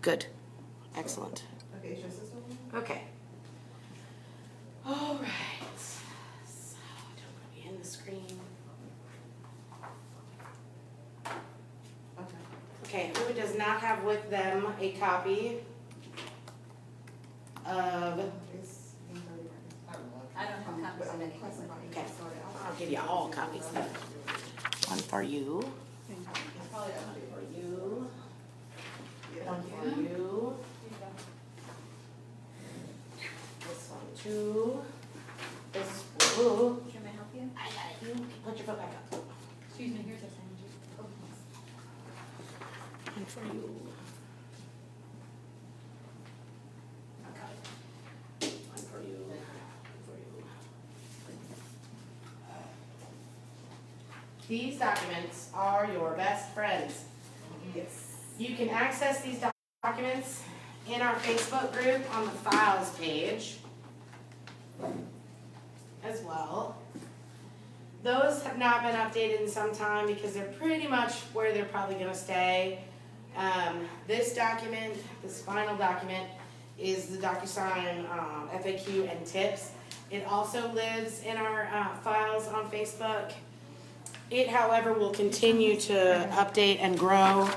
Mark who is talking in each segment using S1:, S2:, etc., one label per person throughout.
S1: Good. Excellent.
S2: Okay, it's just this one?
S1: Okay. All right. So, don't put me in the screen.
S2: Okay.
S1: Okay, who does not have with them a copy of,
S2: It's 1:30 right now.
S3: I don't have copies
S2: But
S3: of
S2: I'm
S3: any.
S2: classifying it,
S1: Okay.
S2: so
S1: I'll give you all copies then. One for you,
S2: It's probably
S1: one
S2: updated.
S1: for you,
S2: Yeah.
S1: one for you, this one too, this, ooh,
S3: Can I help you?
S1: I got it, you put your foot back up.
S3: Excuse me, here's a signature.
S1: One for you. I got it. One for you, one for you. These documents are your best friends.
S2: Yes.
S1: You can access these documents in our Facebook group on the files page as well. Those have not been updated in some time because they're pretty much where they're probably gonna stay. This document, this final document, is the DocuSign FAQ and tips. It also lives in our files on Facebook. It, however, will continue to update and grow.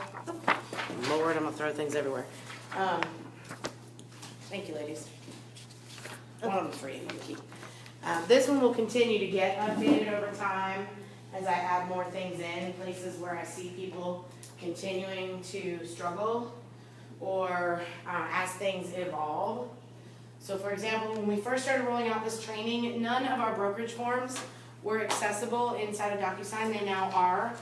S1: Lord, I'm gonna throw things everywhere. Thank you, ladies. One of them's for you, you can keep. This one will continue to get updated over time as I add more things in, places where I see people continuing to struggle or as things evolve. So for example, when we first started rolling out this training, none of our brokerage forms were accessible inside of DocuSign. They now are.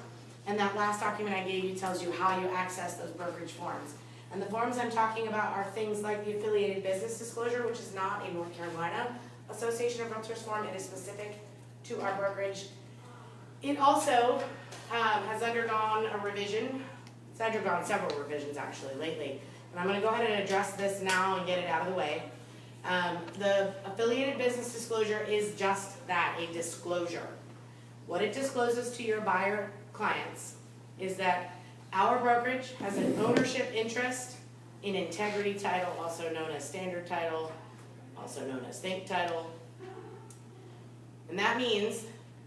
S1: And that last document I gave you tells you how you access those brokerage forms. And the forms I'm talking about are things like the affiliated business disclosure, which is not a North Carolina Association of Realtors form. It is specific to our brokerage. It also has undergone a revision. It's undergone several revisions actually lately. And I'm gonna go ahead and address this now and get it out of the way. The affiliated business disclosure is just that, a disclosure. What it discloses to your buyer clients is that our brokerage has an ownership interest in Integrity Title, also known as Standard Title, also known as Think Title. And that means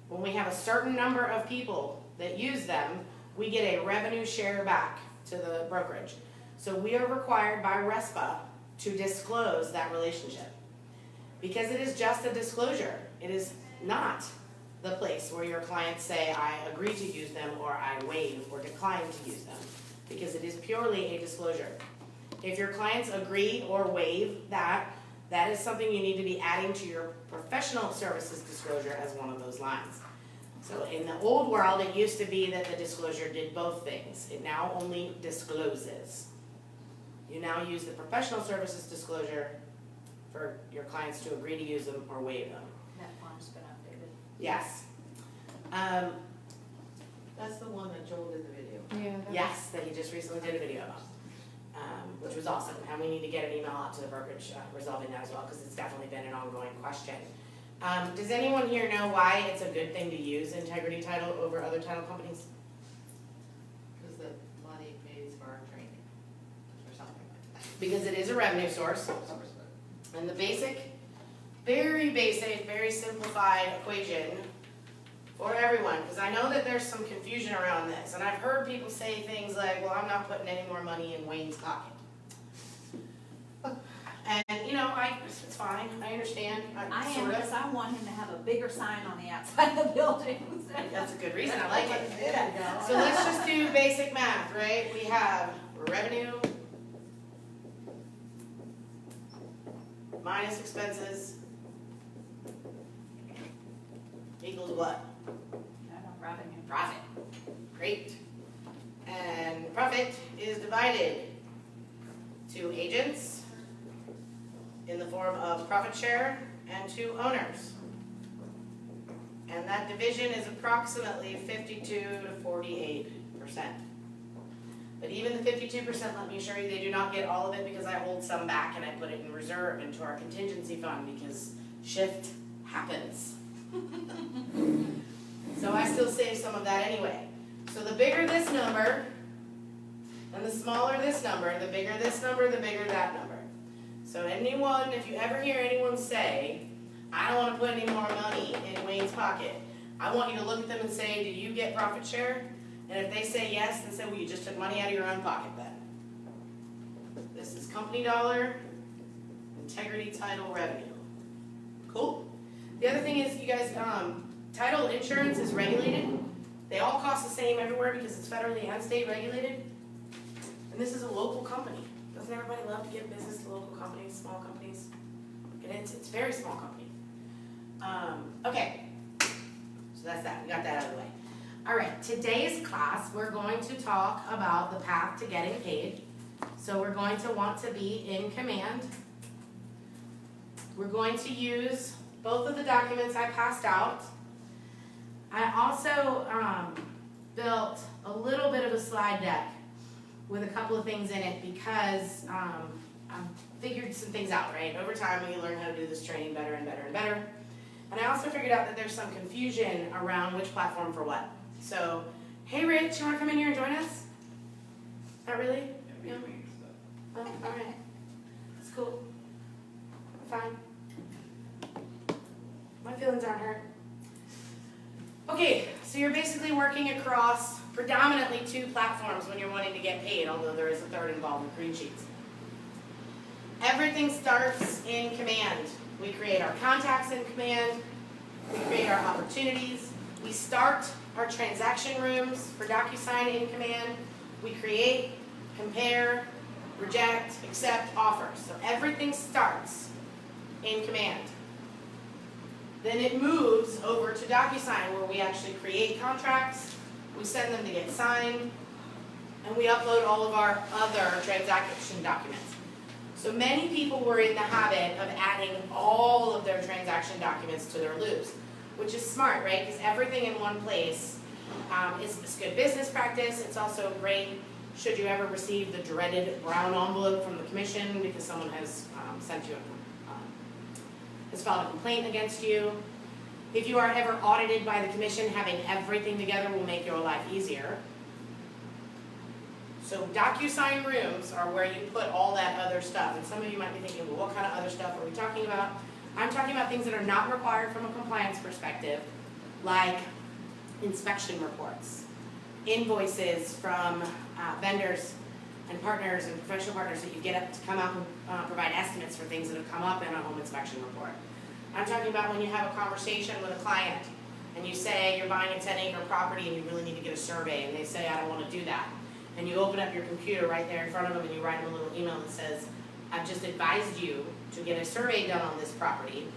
S1: when we have a certain number of people that use them, we get a revenue share back to the brokerage. So we are required by RESPA to disclose that relationship. Because it is just a disclosure. It is not the place where your clients say, I agree to use them, or I waive or decline to use them. Because it is purely a disclosure. If your clients agree or waive that, that is something you need to be adding to your professional services disclosure as one of those lines. So in the old world, it used to be that the disclosure did both things. It now only discloses. You now use the professional services disclosure for your clients to agree to use them or waive them.
S3: That form's been updated.
S1: Yes.
S2: That's the one that Joel did the video.
S3: Yeah.
S1: Yes, that he just recently did a video about, which was awesome. And we need to get an email out to the brokerage resolving that as well, because it's definitely been an ongoing question. Does anyone here know why it's a good thing to use Integrity Title over other title companies?
S2: Because the money pays for our training, or something like that.
S1: Because it is a revenue source. And the basic, very basic, very simplified equation for everyone, because I know that there's some confusion around this, and I've heard people say things like, well, I'm not putting any more money in Wayne's pocket. And, you know, it's fine, I understand,
S3: I am,
S1: sort of.
S3: because I want him to have a bigger sign on the outside of the building.
S1: That's a good reason, I like it.
S2: There you go.
S1: So let's just do basic math, right? We have revenue minus expenses equals what?
S3: Revenue.
S1: Profit. Great. And profit is divided to agents in the form of profit share and to owners. And that division is approximately 52 to 48%. But even the 52%, let me assure you, they do not get all of it because I hold some back and I put it in reserve into our contingency fund because shift happens. So I still save some of that anyway. So the bigger this number, And the smaller this number, the bigger this number, the bigger that number. So anyone, if you ever hear anyone say, I don't wanna put any more money in Wayne's pocket, I want you to look at them and say, do you get profit share? And if they say yes, then say, well, you just took money out of your own pocket then. This is company dollar, integrity title revenue. Cool? The other thing is, you guys, title insurance is regulated. They all cost the same everywhere because it's federally and state regulated. And this is a local company. Doesn't everybody love to give business to local companies, small companies? And it's a very small company. Okay, so that's that, we got that out of the way. All right, today's class, we're going to talk about the path to getting paid. So we're going to want to be in command. We're going to use both of the documents I passed out. I also built a little bit of a slide deck with a couple of things in it because I figured some things out, right? Over time, we learn how to do this training better and better and better. And I also figured out that there's some confusion around which platform for what. So, hey Rich, you wanna come in here and join us? Not really? No? Oh, alright. That's cool. Fine. My feelings aren't hurt. Okay, so you're basically working across predominantly two platforms when you're wanting to get paid, although there is a third involved with green sheets. Everything starts in command. We create our contacts in command. We create our opportunities. We start our transaction rooms for DocuSign in command. We create, compare, reject, accept, offer. So everything starts in command. Then it moves over to DocuSign where we actually create contracts, we send them to get signed, and we upload all of our other transaction documents. So many people were in the habit of adding all of their transaction documents to their loops, which is smart, right? Because everything in one place is good business practice. It's also great should you ever receive the dreaded brown envelope from the commission because someone has has filed a complaint against you. If you are ever audited by the commission, having everything together will make your life easier. So DocuSign rooms are where you put all that other stuff. And some of you might be thinking, well, what kind of other stuff are we talking about? I'm talking about things that are not required from a compliance perspective, like inspection reports, invoices from vendors and partners and professional partners that you get up to come out and provide estimates for things that have come up in a home inspection report. I'm talking about when you have a conversation with a client and you say you're buying a 10-acre property and you really need to get a survey, and they say, I don't want to do that. And you open up your computer right there in front of them and you write them a little email that says, I've just advised you to get a survey done on this property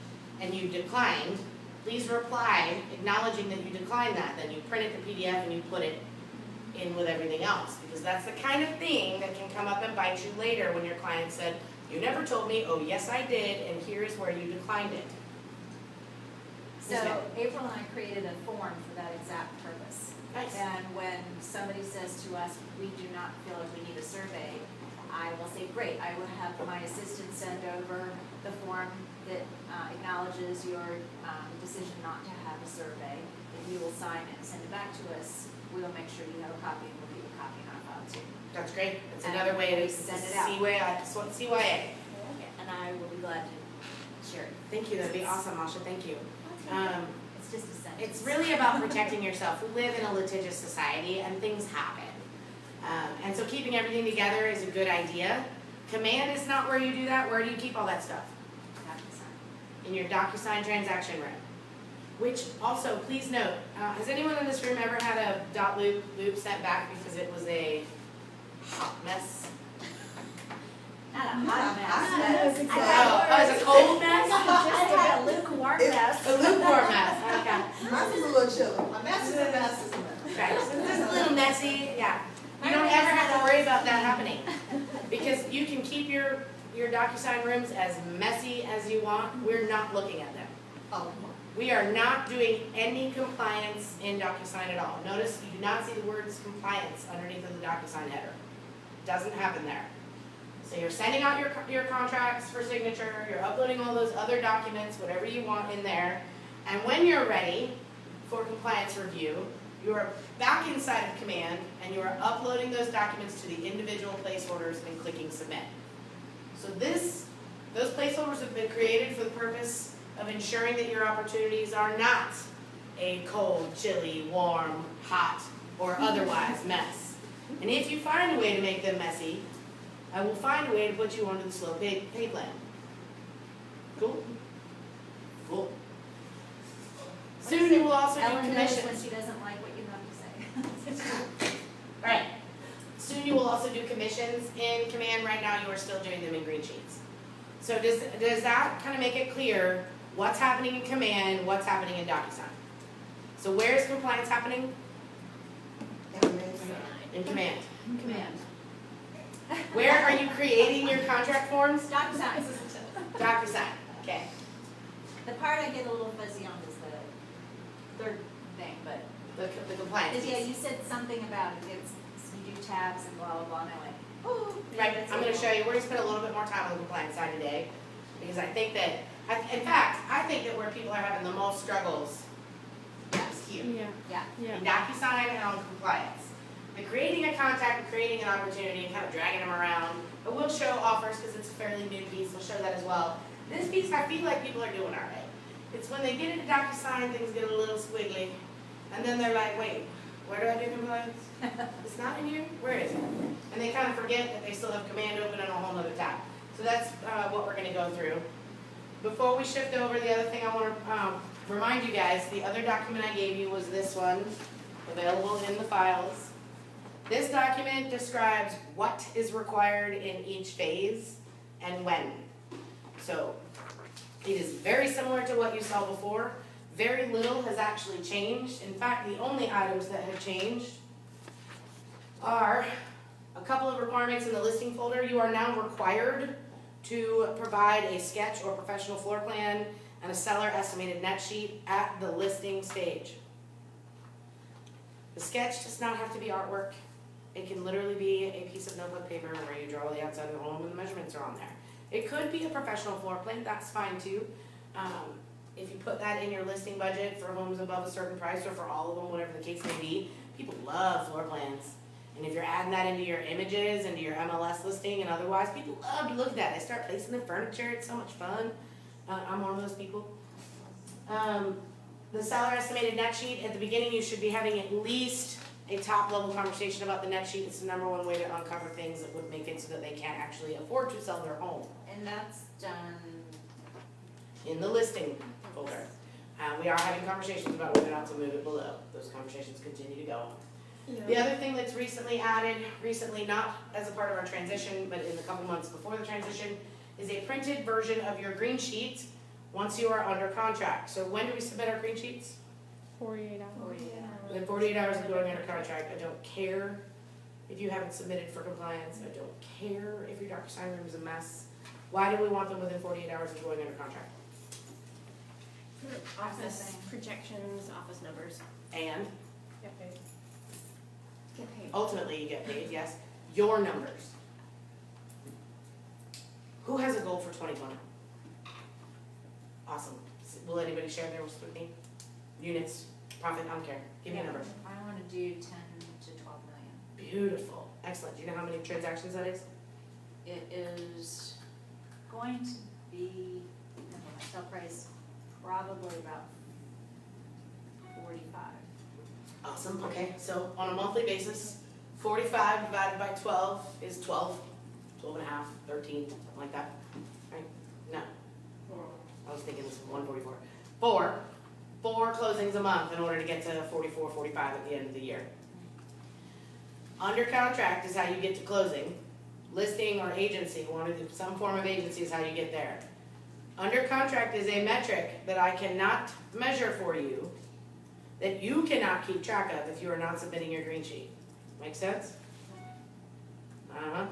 S1: and you declined. Please reply acknowledging that you declined that. Then you print it to PDF and you put it in with everything else, because that's the kind of thing that can come up and bite you later when your client said, you never told me, oh yes I did, and here's where you declined it.
S3: So
S1: Yes, ma'am.
S3: April and I created a form for that exact purpose.
S1: Nice.
S3: And when somebody says to us, we do not feel like we need a survey, I will say, great, I will have my assistant send over the form that acknowledges your decision not to have a survey. If you will sign it and send it back to us, we will make sure you have a copy and we'll keep a copy in our file too.
S1: That's great. That's
S3: And
S1: another way to
S3: we send it out.
S1: CYA.
S3: And I will be glad to share it.
S1: Thank you, that'd be awesome, Masha, thank you.
S3: It's just a sentence.
S1: It's really about protecting yourself. We live in a litigious society and things happen. And so keeping everything together is a good idea. Command is not where you do that. Where do you keep all that stuff?
S3: DocuSign.
S1: In your DocuSign transaction room. Which also, please note, has anyone in this room ever had a .loop sent back because it was a hot mess?
S3: Not a hot
S4: mess.
S3: mess.
S1: Oh, it's a cold mess?
S3: Just a lukewarm mess.
S1: A lukewarm mess, okay.
S4: Mine is a little chilly. A mess is a mess is a mess.
S1: Right, so this is a little messy, yeah. You don't ever have to worry about that happening. Because you can keep your DocuSign rooms as messy as you want. We're not looking at them.
S4: Oh, come on.
S1: We are not doing any compliance in DocuSign at all. Notice you do not see the words compliance underneath of the DocuSign header. Doesn't happen there. So you're sending out your contracts for signature, you're uploading all those other documents, whatever you want in there, and when you're ready for compliance review, You are back inside of Command, and you are uploading those documents to the individual placeholders and clicking submit. So those placeholders have been created for the purpose of ensuring that your opportunities are not a cold, chilly, warm, hot, or otherwise mess. And if you find a way to make them messy, I will find a way to put you onto the slow pay plan. Cool? Cool. Soon you will also do
S3: Ellen knows when
S1: commissions.
S3: she doesn't like what you have to say.
S1: Alright. Soon you will also do commissions in Command. Right now you are still doing them in green sheets. So does that kind of make it clear what's happening in Command, what's happening in DocuSign? So where is compliance happening? In Command.
S3: Command.
S1: Where are you creating your contract forms?
S3: DocuSign.
S1: DocuSign. Okay.
S3: The part I get a little fuzzy on is the third thing, but,
S1: The compliance
S3: because yeah,
S1: piece.
S3: you said something about it's, you do tabs and blah, blah, blah, and I went, oh.
S1: Right, I'm gonna show you, we're gonna spend a little bit more time on the compliance side today, because I think that, in fact, I think that where people are having the most struggles is here.
S3: Yeah.
S1: In DocuSign and on compliance. The creating a contact and creating an opportunity and kind of dragging them around, but we'll show offers because it's a fairly new piece, we'll show that as well. This piece, I feel like people are doing alright. It's when they get into DocuSign, things get a little squiggly, and then they're like, wait, where do I do compliance? It's not in here? Where is it? And they kind of forget that they still have Command open in a whole nother tab. So that's what we're gonna go through. Before we shift over, the other thing I wanna remind you guys, the other document I gave you was this one, available in the files. This document describes what is required in each phase and when. So it is very similar to what you saw before. Very little has actually changed. In fact, the only items that have changed are a couple of requirements in the listing folder. You are now required to provide a sketch or professional floor plan and a seller estimated net sheet at the listing stage. The sketch does not have to be artwork. It can literally be a piece of notebook paper where you draw the outside of the home and the measurements are on there. It could be a professional floor plan, that's fine too. If you put that in your listing budget for homes above a certain price or for all of them, whatever the case may be, people love floor plans. And if you're adding that into your images, into your MLS listing and otherwise, people love to look at that. They start placing their furniture, it's so much fun. I'm one of those people. The seller estimated net sheet, at the beginning you should be having at least a top level conversation about the net sheet. It's the number one way to uncover things that would make it so that they can't actually afford to sell their home.
S3: And that's done.
S1: In the listing folder. We are having conversations about whether or not to move it below. Those conversations continue to go on. The other thing that's recently added, not as a part of our transition, but in the couple months before the transition, is a printed version of your green sheet once you are under contract. So when do we submit our green sheets?
S5: 48 hours.
S1: Within 48 hours of going under contract. I don't care if you haven't submitted for compliance. I don't care if your DocuSign room is a mess. Why do we want them within 48 hours of going under contract?
S5: Office projections, office numbers.
S1: And
S5: Get paid. Get paid.
S1: ultimately you get paid, yes. Your numbers. Who has a goal for 2020? Awesome. Will anybody share theirs with me? Units, profit, I don't care. Give me a number.
S3: I wanna do 10 to 12 million.
S1: Beautiful. Excellent. Do you know how many transactions that is?
S3: It is going to be, my sale price, probably about 45.
S1: Awesome. Okay. So on a monthly basis, 45 divided by 12 is 12. 12 and a half, 13, something like that. Right? No. I was thinking this was 144. Four closings a month in order to get to 44, 45 at the end of the year. Under contract is how you get to closing. Listing or agency, some form of agency is how you get there. Under contract is a metric that I cannot measure for you, that you cannot keep track of if you are not submitting your green sheet. Make sense? Uh-huh.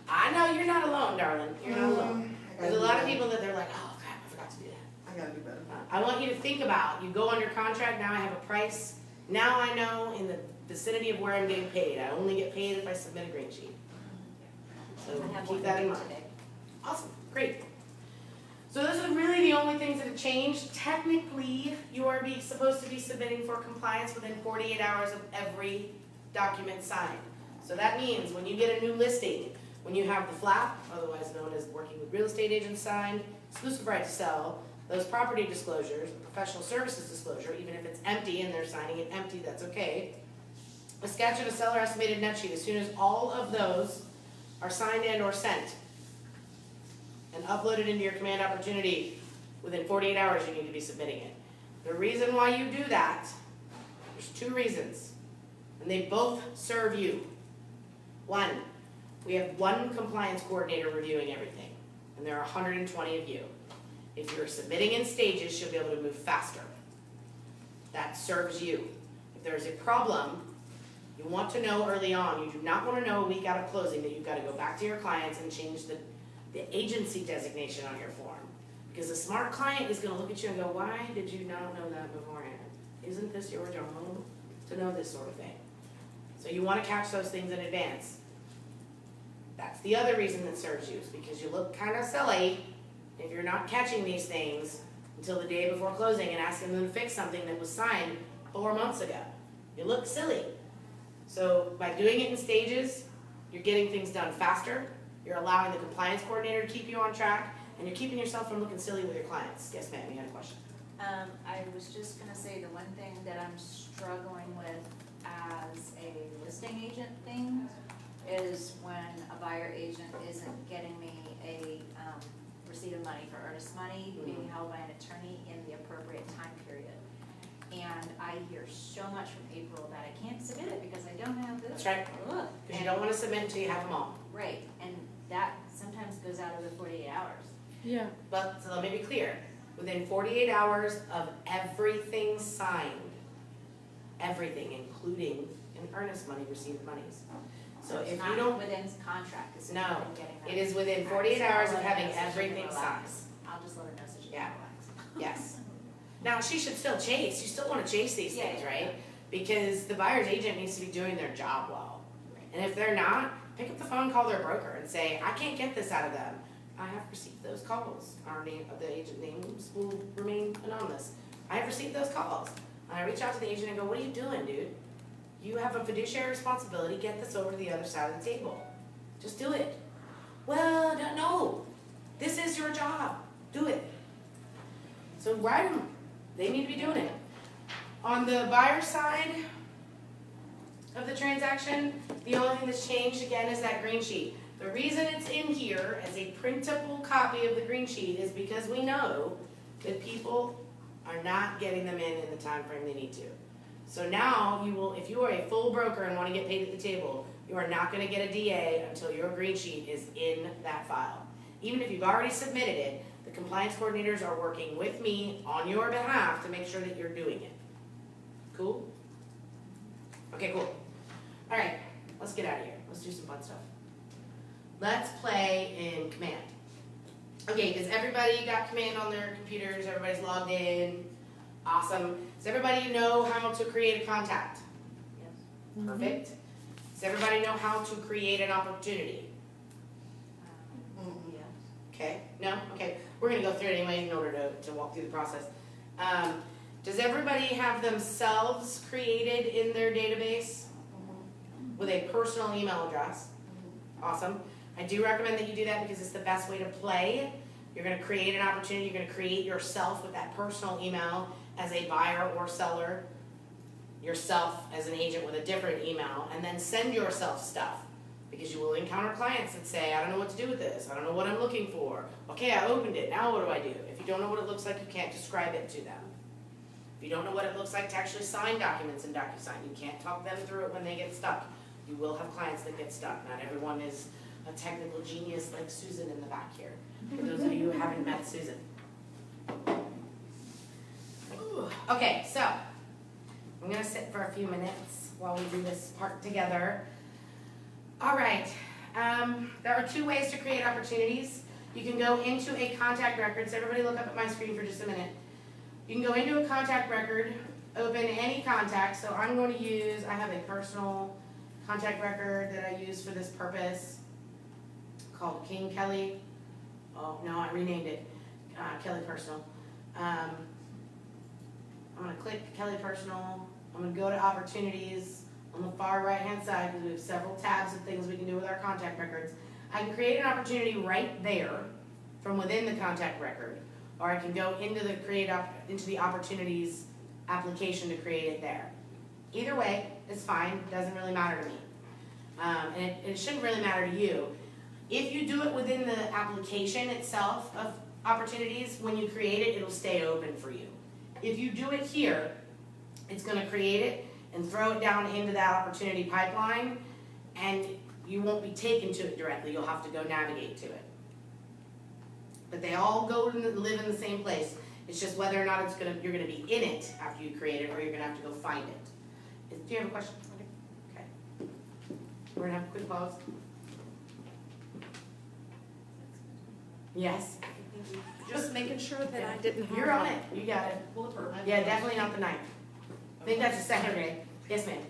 S1: I know you're not alone, darling. You're not alone. There's a lot of people that they're like, oh crap, I forgot to do that.
S4: I gotta do better.
S1: I want you to think about, you go under contract, now I have a price. Now I know in the vicinity of where I'm getting paid. I only get paid if I submit a green sheet. So
S3: I have
S1: keep
S3: one
S1: that in
S3: to do
S1: mind.
S3: today.
S1: Awesome, great. So those are really the only things that have changed. Technically, you are supposed to be submitting for compliance within 48 hours of every document signed. So that means when you get a new listing, when you have the flap, otherwise known as working with real estate agents signed, exclusive right to sell, those property disclosures, professional services disclosure, even if it's empty and they're signing it empty, that's okay. A sketch and a seller estimated net sheet, as soon as all of those are signed and or sent and uploaded into your command opportunity, within 48 hours you need to be submitting it. The reason why you do that, there's 2 reasons, and they both serve you. 1, we have 1 compliance coordinator reviewing everything, and there are 120 of you. If you're submitting in stages, she'll be able to move faster. That serves you. If there's a problem, you want to know early on. You do not want to know a week out of closing that you've got to go back to your clients and change the agency designation on your form. Because a smart client is going to look at you and go, why did you not know that beforehand? Isn't this your job to know this sort of thing? So you want to catch those things in advance. That's the other reason that serves you, is because you look kind of silly if you're not catching these things until the day before closing and asking them to fix something that was signed 4 months ago. You look silly. So by doing it in stages, you're getting things done faster, you're allowing the compliance coordinator to keep you on track, and you're keeping yourself from looking silly with your clients. Yes, ma'am, you had a question?
S3: I was just gonna say, the one thing that I'm struggling with as a listing agent thing is when a buyer agent isn't getting me a, receipt of money for earnest money being held by an attorney in the appropriate time period. And I hear so much from April that I can't submit it because I don't have this.
S1: That's right.
S3: Ugh.
S1: Because you don't want to submit until you have them all.
S3: Right, and that sometimes goes out of the 48 hours.
S5: Yeah.
S1: But, so let me be clear, within 48 hours of everything signed, everything, including an earnest money, received monies. So
S3: it's
S1: if
S3: not
S1: you don't,
S3: within contract, it's
S1: No,
S3: not getting that.
S1: it is within 48 hours of having everything signed.
S3: I'll just let her know so she can
S1: Yeah.
S3: relax.
S1: Yes. Now, she should still chase, you still want to chase these
S3: Yeah,
S1: things,
S3: yeah,
S1: right? Because the buyer's agent needs to be doing their job well. And if they're not, pick up the phone, call their broker and say, I can't get this out of them. I have received those calls. Our name, the agent names will remain anonymous. I have received those calls. And I reach out to the agent and go, what are you doing, dude? You have a fiduciary responsibility, get this over to the other side of the table. Just do it. Well, no, this is your job, do it. So write them, they need to be doing it. On the buyer side of the transaction, the only thing that's changed again is that green sheet. The reason it's in here as a printable copy of the green sheet is because we know that people are not getting them in the time frame they need to. So now you will, if you are a full broker and want to get paid at the table, you are not going to get a DA until your green sheet is in that file. Even if you've already submitted it, the compliance coordinators are working with me on your behalf to make sure that you're doing it. Cool? Okay, cool. All right, let's get out of here. Let's do some fun stuff. Let's play in Command. Okay, does everybody got Command on their computers? Everybody's logged in? Awesome. Does everybody know how to create a contact?
S3: Yes.
S1: Perfect. Does everybody know how to create an opportunity?
S3: Yes.
S1: Okay, no? Okay, we're gonna go through it anyway in order to walk through the process. Does everybody have themselves created in their database with a personal email address? Awesome. I do recommend that you do that because it's the best way to play. You're gonna create an opportunity, you're gonna create yourself with that personal email as a buyer or seller, yourself as an agent with a different email, and then send yourself stuff. Because you will encounter clients that say, I don't know what to do with this, I don't know what I'm looking for. Okay, I opened it, now what do I do? If you don't know what it looks like, you can't describe it to them. If you don't know what it looks like to actually sign documents in DocuSign, you can't talk them through it when they get stuck. You will have clients that get stuck. Not everyone is a technical genius like Susan in the back here. For those of you who haven't met Susan. Ooh. Okay, so I'm gonna sit for a few minutes while we do this part together. All right, there are 2 ways to create opportunities. You can go into a contact record, so everybody look up at my screen for just a minute. You can go into a contact record, open any contact, so I'm going to use, I have a personal contact record that I use for this purpose called King Kelly. Oh, no, I renamed it. Kelly Personal. I'm gonna click Kelly Personal, I'm gonna go to opportunities on the far right-hand side, because we have several tabs of things we can do with our contact records. I can create an opportunity right there from within the contact record, or I can go into the into the opportunities application to create it there. Either way, it's fine, doesn't really matter to me. And it shouldn't really matter to you. If you do it within the application itself of opportunities, when you create it, it'll stay open for you. If you do it here, it's gonna create it and throw it down into that opportunity pipeline, and you won't be taken to it directly, you'll have to go navigate to it. But they all go and live in the same place, it's just whether or not you're gonna be in it after you create it, or you're gonna have to go find it. Do you have a question? Okay. We're gonna have a quick pause. Yes,
S6: Just making sure that I didn't have.
S1: you're on it, you got it. Yeah, definitely not the 9th. I think that's a Saturday. Yes, ma'am.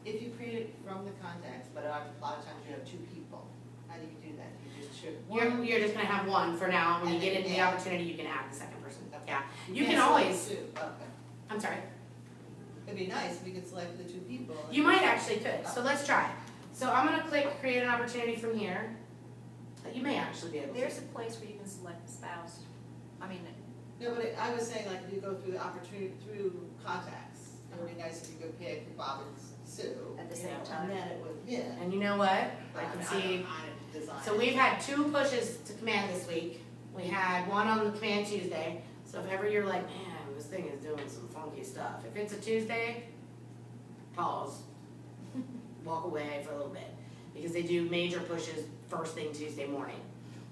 S2: If you create it from the contacts, but a lot of times you have 2 people, how do you do that? You just should one.
S1: You're just gonna have one for now. When you
S2: And
S1: get
S2: then
S1: into the
S2: add.
S1: opportunity, you can add the second person.
S2: Okay.
S1: Yeah, you
S2: can't
S1: can
S2: select
S1: always,
S2: 2. Okay.
S1: I'm sorry.
S2: It'd be nice if you could select the 2 people. and-
S1: You might actually could, so let's try. So I'm gonna click create an opportunity from here. You may actually be able to.
S3: There's a place where you can select the spouse. I mean,
S2: No, but I was saying, like, if you go through the opportunity, through contacts, it would be nice if you could pick Bob and Sue.
S3: At the
S2: you
S3: same
S2: know,
S3: time.
S2: And then it would, yeah.
S1: And you know what? I
S2: But
S1: can
S2: mean,
S1: see,
S2: don't design
S1: so
S2: it.
S1: we've had 2 pushes to command this week. We had one on the command Tuesday. So if ever you're like, man, this thing is doing some funky stuff. If it's a Tuesday, pause. Walk away for a little bit. Because they do major pushes first thing Tuesday morning.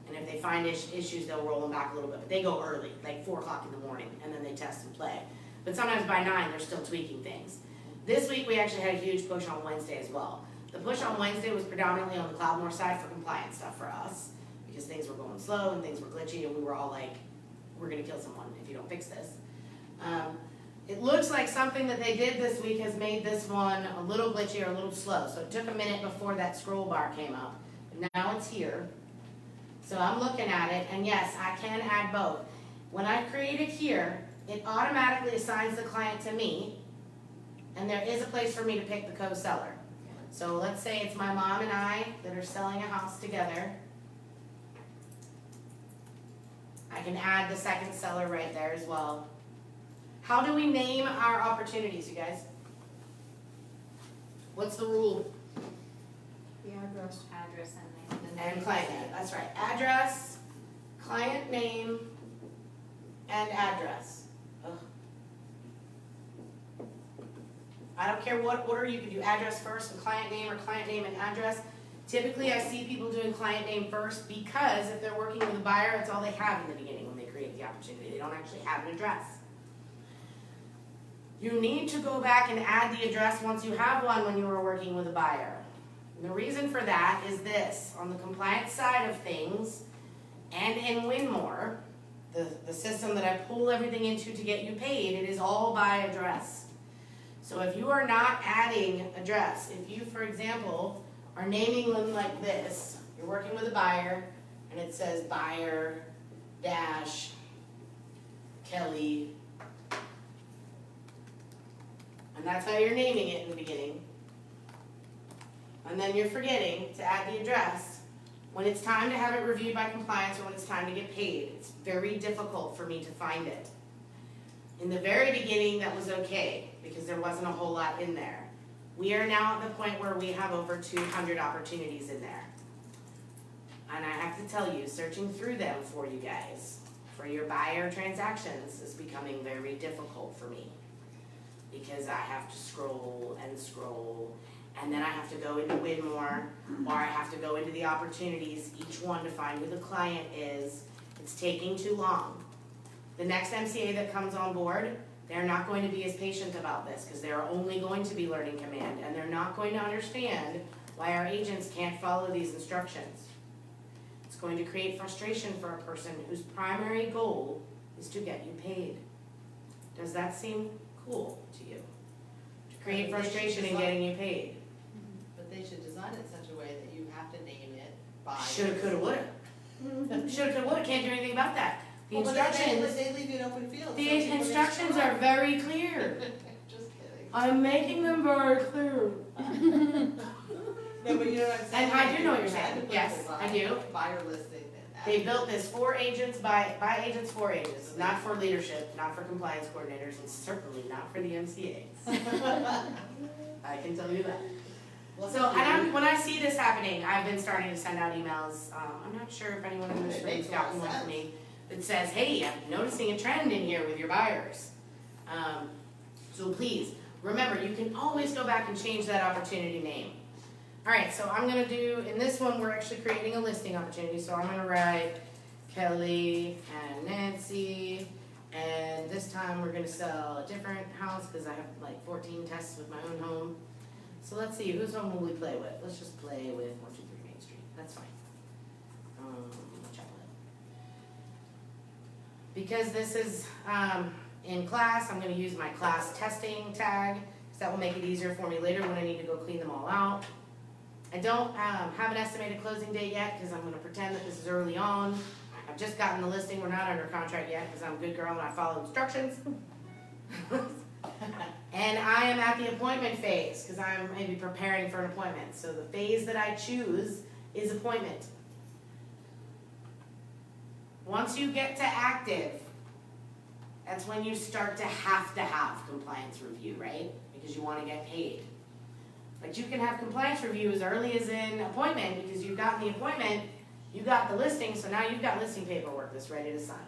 S1: And if they find issues, they'll roll them back a little bit. But they go early, like 4 o'clock in the morning, and then they test and play. But sometimes by 9, they're still tweaking things. This week, we actually had a huge push on Wednesday as well. The push on Wednesday was predominantly on the Cloudmore side for compliance stuff for us. Because things were going slow and things were glitchy, and we were all like, we're gonna kill someone if you don't fix this. It looks like something that they did this week has made this one a little glitchy or a little slow. So it took a minute before that scroll bar came up. But now it's here. So I'm looking at it, and yes, I can add both. When I create it here, it automatically assigns the client to me, and there is a place for me to pick the co-seller. So let's say it's my mom and I that are selling a house together. I can add the second seller right there as well. How do we name our opportunities, you guys? What's the rule?
S4: The address.
S3: address and name.
S1: And client name, that's right. Address, client name, and address. Ugh. I don't care what order, you could do address first and client name, or client name and address. Typically, I see people doing client name first because if they're working with a buyer, it's all they have in the beginning when they create the opportunity. They don't actually have an address. You need to go back and add the address once you have one when you were working with a buyer. And the reason for that is this, on the compliance side of things, and in Winmore, the system that I pull everything into to get you paid, it is all by address. So if you are not adding address, if you, for example, are naming them like this, you're working with a buyer, and it says buyer dash Kelly, and that's how you're naming it in the beginning. And then you're forgetting to add the address. When it's time to have it reviewed by compliance or when it's time to get paid, it's very difficult for me to find it. In the very beginning, that was okay, because there wasn't a whole lot in there. We are now at the point where we have over 200 opportunities in there. And I have to tell you, searching through them for you guys, for your buyer transactions, is becoming very difficult for me. Because I have to scroll and scroll, and then I have to go into Winmore, or I have to go into the opportunities, each one to find who the client is. It's taking too long. The next MCA that comes on board, they're not going to be as patient about this, because they're only going to be learning command, and they're not going to understand why our agents can't follow these instructions. It's going to create frustration for a person whose primary goal is to get you paid. Does that seem cool to you? To create frustration in getting you paid?
S2: But they should design it in such a way that you have to name it by.
S1: Shoulda, coulda, woulda. Shoulda, coulda, woulda, can't do anything about that. The
S2: Well, but they
S1: instructions,
S2: leave you an open field. so
S1: the
S2: people can
S1: instructions
S2: explore.
S1: are very clear.
S2: Just kidding.
S1: I'm making them very clear.
S2: No, but you know what I'm saying?
S1: And I do know what you're
S2: You had to
S1: saying.
S2: put
S1: Yes,
S2: the
S1: I do.
S2: buyer listing and.
S1: They built this for agents, by agents, for agents, not for leadership, not for compliance coordinators, and certainly not for the MCAs. I can tell you that.
S2: Well,
S1: So, and when I see this happening, I've been starting to send out emails, I'm not sure if anyone in this
S2: It
S1: room's
S2: makes a lot
S1: gotten
S2: of
S1: one from
S2: sense.
S1: me, that says, hey, I'm noticing a trend in here with your buyers. So please, remember, you can always go back and change that opportunity name. Alright, so I'm gonna do, in this one, we're actually creating a listing opportunity, so I'm gonna write Kelly and Nancy, and this time we're gonna sell a different house, cause I have like 14 tests with my own home. So let's see, whose home will we play with? Let's just play with 123 Main Street, that's fine. Chocolate. Because this is, in class, I'm gonna use my class testing tag, cause that will make it easier for me later when I need to go clean them all out. I don't have an estimated closing date yet, because I'm gonna pretend that this is early on. I've just gotten the listing, we're not under contract yet, because I'm a good girl and I follow instructions. And I am at the appointment phase, because I'm maybe preparing for an appointment. So the phase that I choose is appointment. Once you get to active, that's when you start to have compliance review, right? Because you wanna get paid. But you can have compliance review as early as in appointment, because you've gotten the appointment, you got the listing, so now you've got listing paperwork that's ready to sign.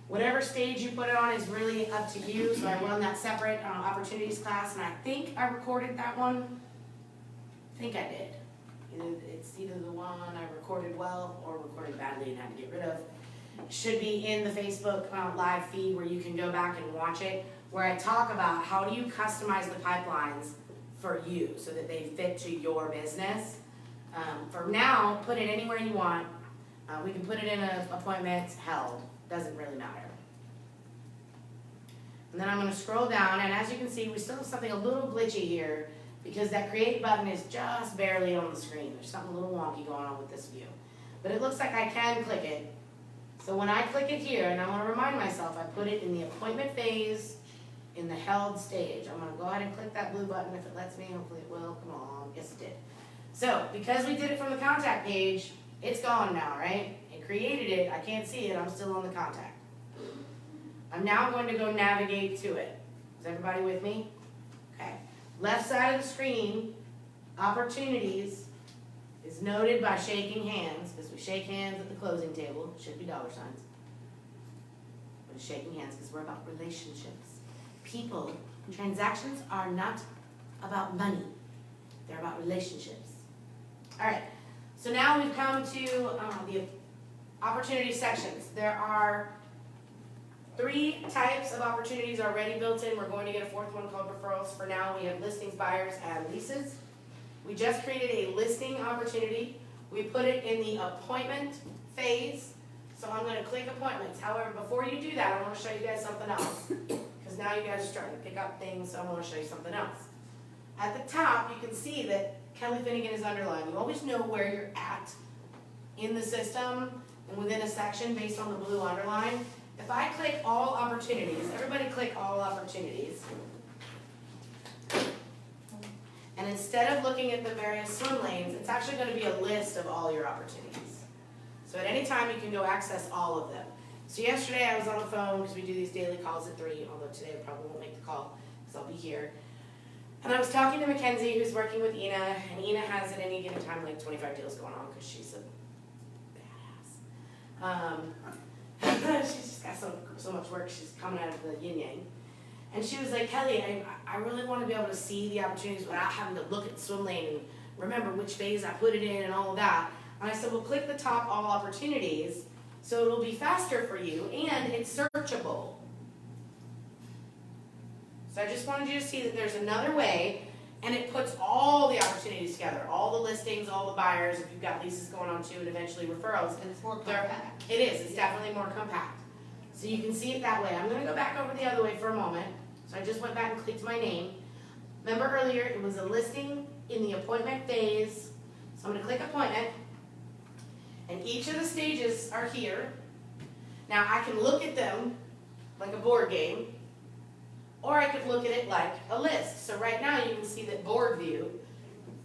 S1: Whatever stage you put it on is really up to you, so I run that separate opportunities class, and I think I recorded that one. I think I did. It's either the one I recorded well or recorded badly and had to get rid of. It should be in the Facebook live feed where you can go back and watch it, where I talk about how do you customize the pipelines for you so that they fit to your business. For now, put it anywhere you want. We can put it in an appointment held, doesn't really matter. And then I'm gonna scroll down, and as you can see, we still have something a little glitchy here because that create button is just barely on the screen. There's something a little wonky going on with this view. But it looks like I can click it. So when I click it here, and I wanna remind myself, I put it in the appointment phase in the held stage. I'm gonna go ahead and click that blue button if it lets me, hopefully it will, come on, yes it did. So, because we did it from the contact page, it's gone now, right? It created it, I can't see it, I'm still on the contact. I'm now going to go navigate to it. Is everybody with me? Okay. Left side of the screen, opportunities, is noted by shaking hands, because we shake hands at the closing table, should be dollar signs. But it's shaking hands because we're about relationships. People, transactions are not about money, they're about relationships. All right, so now we've come to the opportunity sections. There are 3 types of opportunities already built in. We're going to get a 4th one called referrals. For now, we have listings, buyers, and leases. We just created a listing opportunity. We put it in the appointment phase. So I'm going to click appointments. However, before you do that, I want to show you guys something else. Because now you guys are starting to pick up things, so I want to show you something else. At the top, you can see that Kelly Finnegan is underlined. You always know where you're at in the system and within a section based on the blue underline. If I click all opportunities, everybody click all opportunities. And instead of looking at the various swim lanes, it's actually going to be a list of all your opportunities. So at any time, you can go access all of them. So yesterday I was on the phone because we do these daily calls at 3, although today I probably won't make the call because I'll be here. And I was talking to Mackenzie, who's working with Ina, and Ina has at any given time like 25 deals going on because she's a badass. She's just got so much work, she's coming out of the yin-yang. And she was like, Kelly, I really want to be able to see the opportunities without having to look at the swim lane and remember which phase I put it in and all of that. And I said, well, click the top all opportunities so it'll be faster for you and it's searchable. So I just wanted you to see that there's another way, and it puts all the opportunities together, all the listings, all the buyers, if you've got leases going on too, and eventually referrals.
S2: And it's more compact.
S1: It is, it's definitely more compact. So you can see it that way. I'm gonna go back over the other way for a moment. So I just went back and clicked my name. Remember earlier, it was a listing in the appointment phase. So I'm gonna click appointment. And each of the stages are here. Now, I can look at them like a board game, or I could look at it like a list. So right now, you can see that board view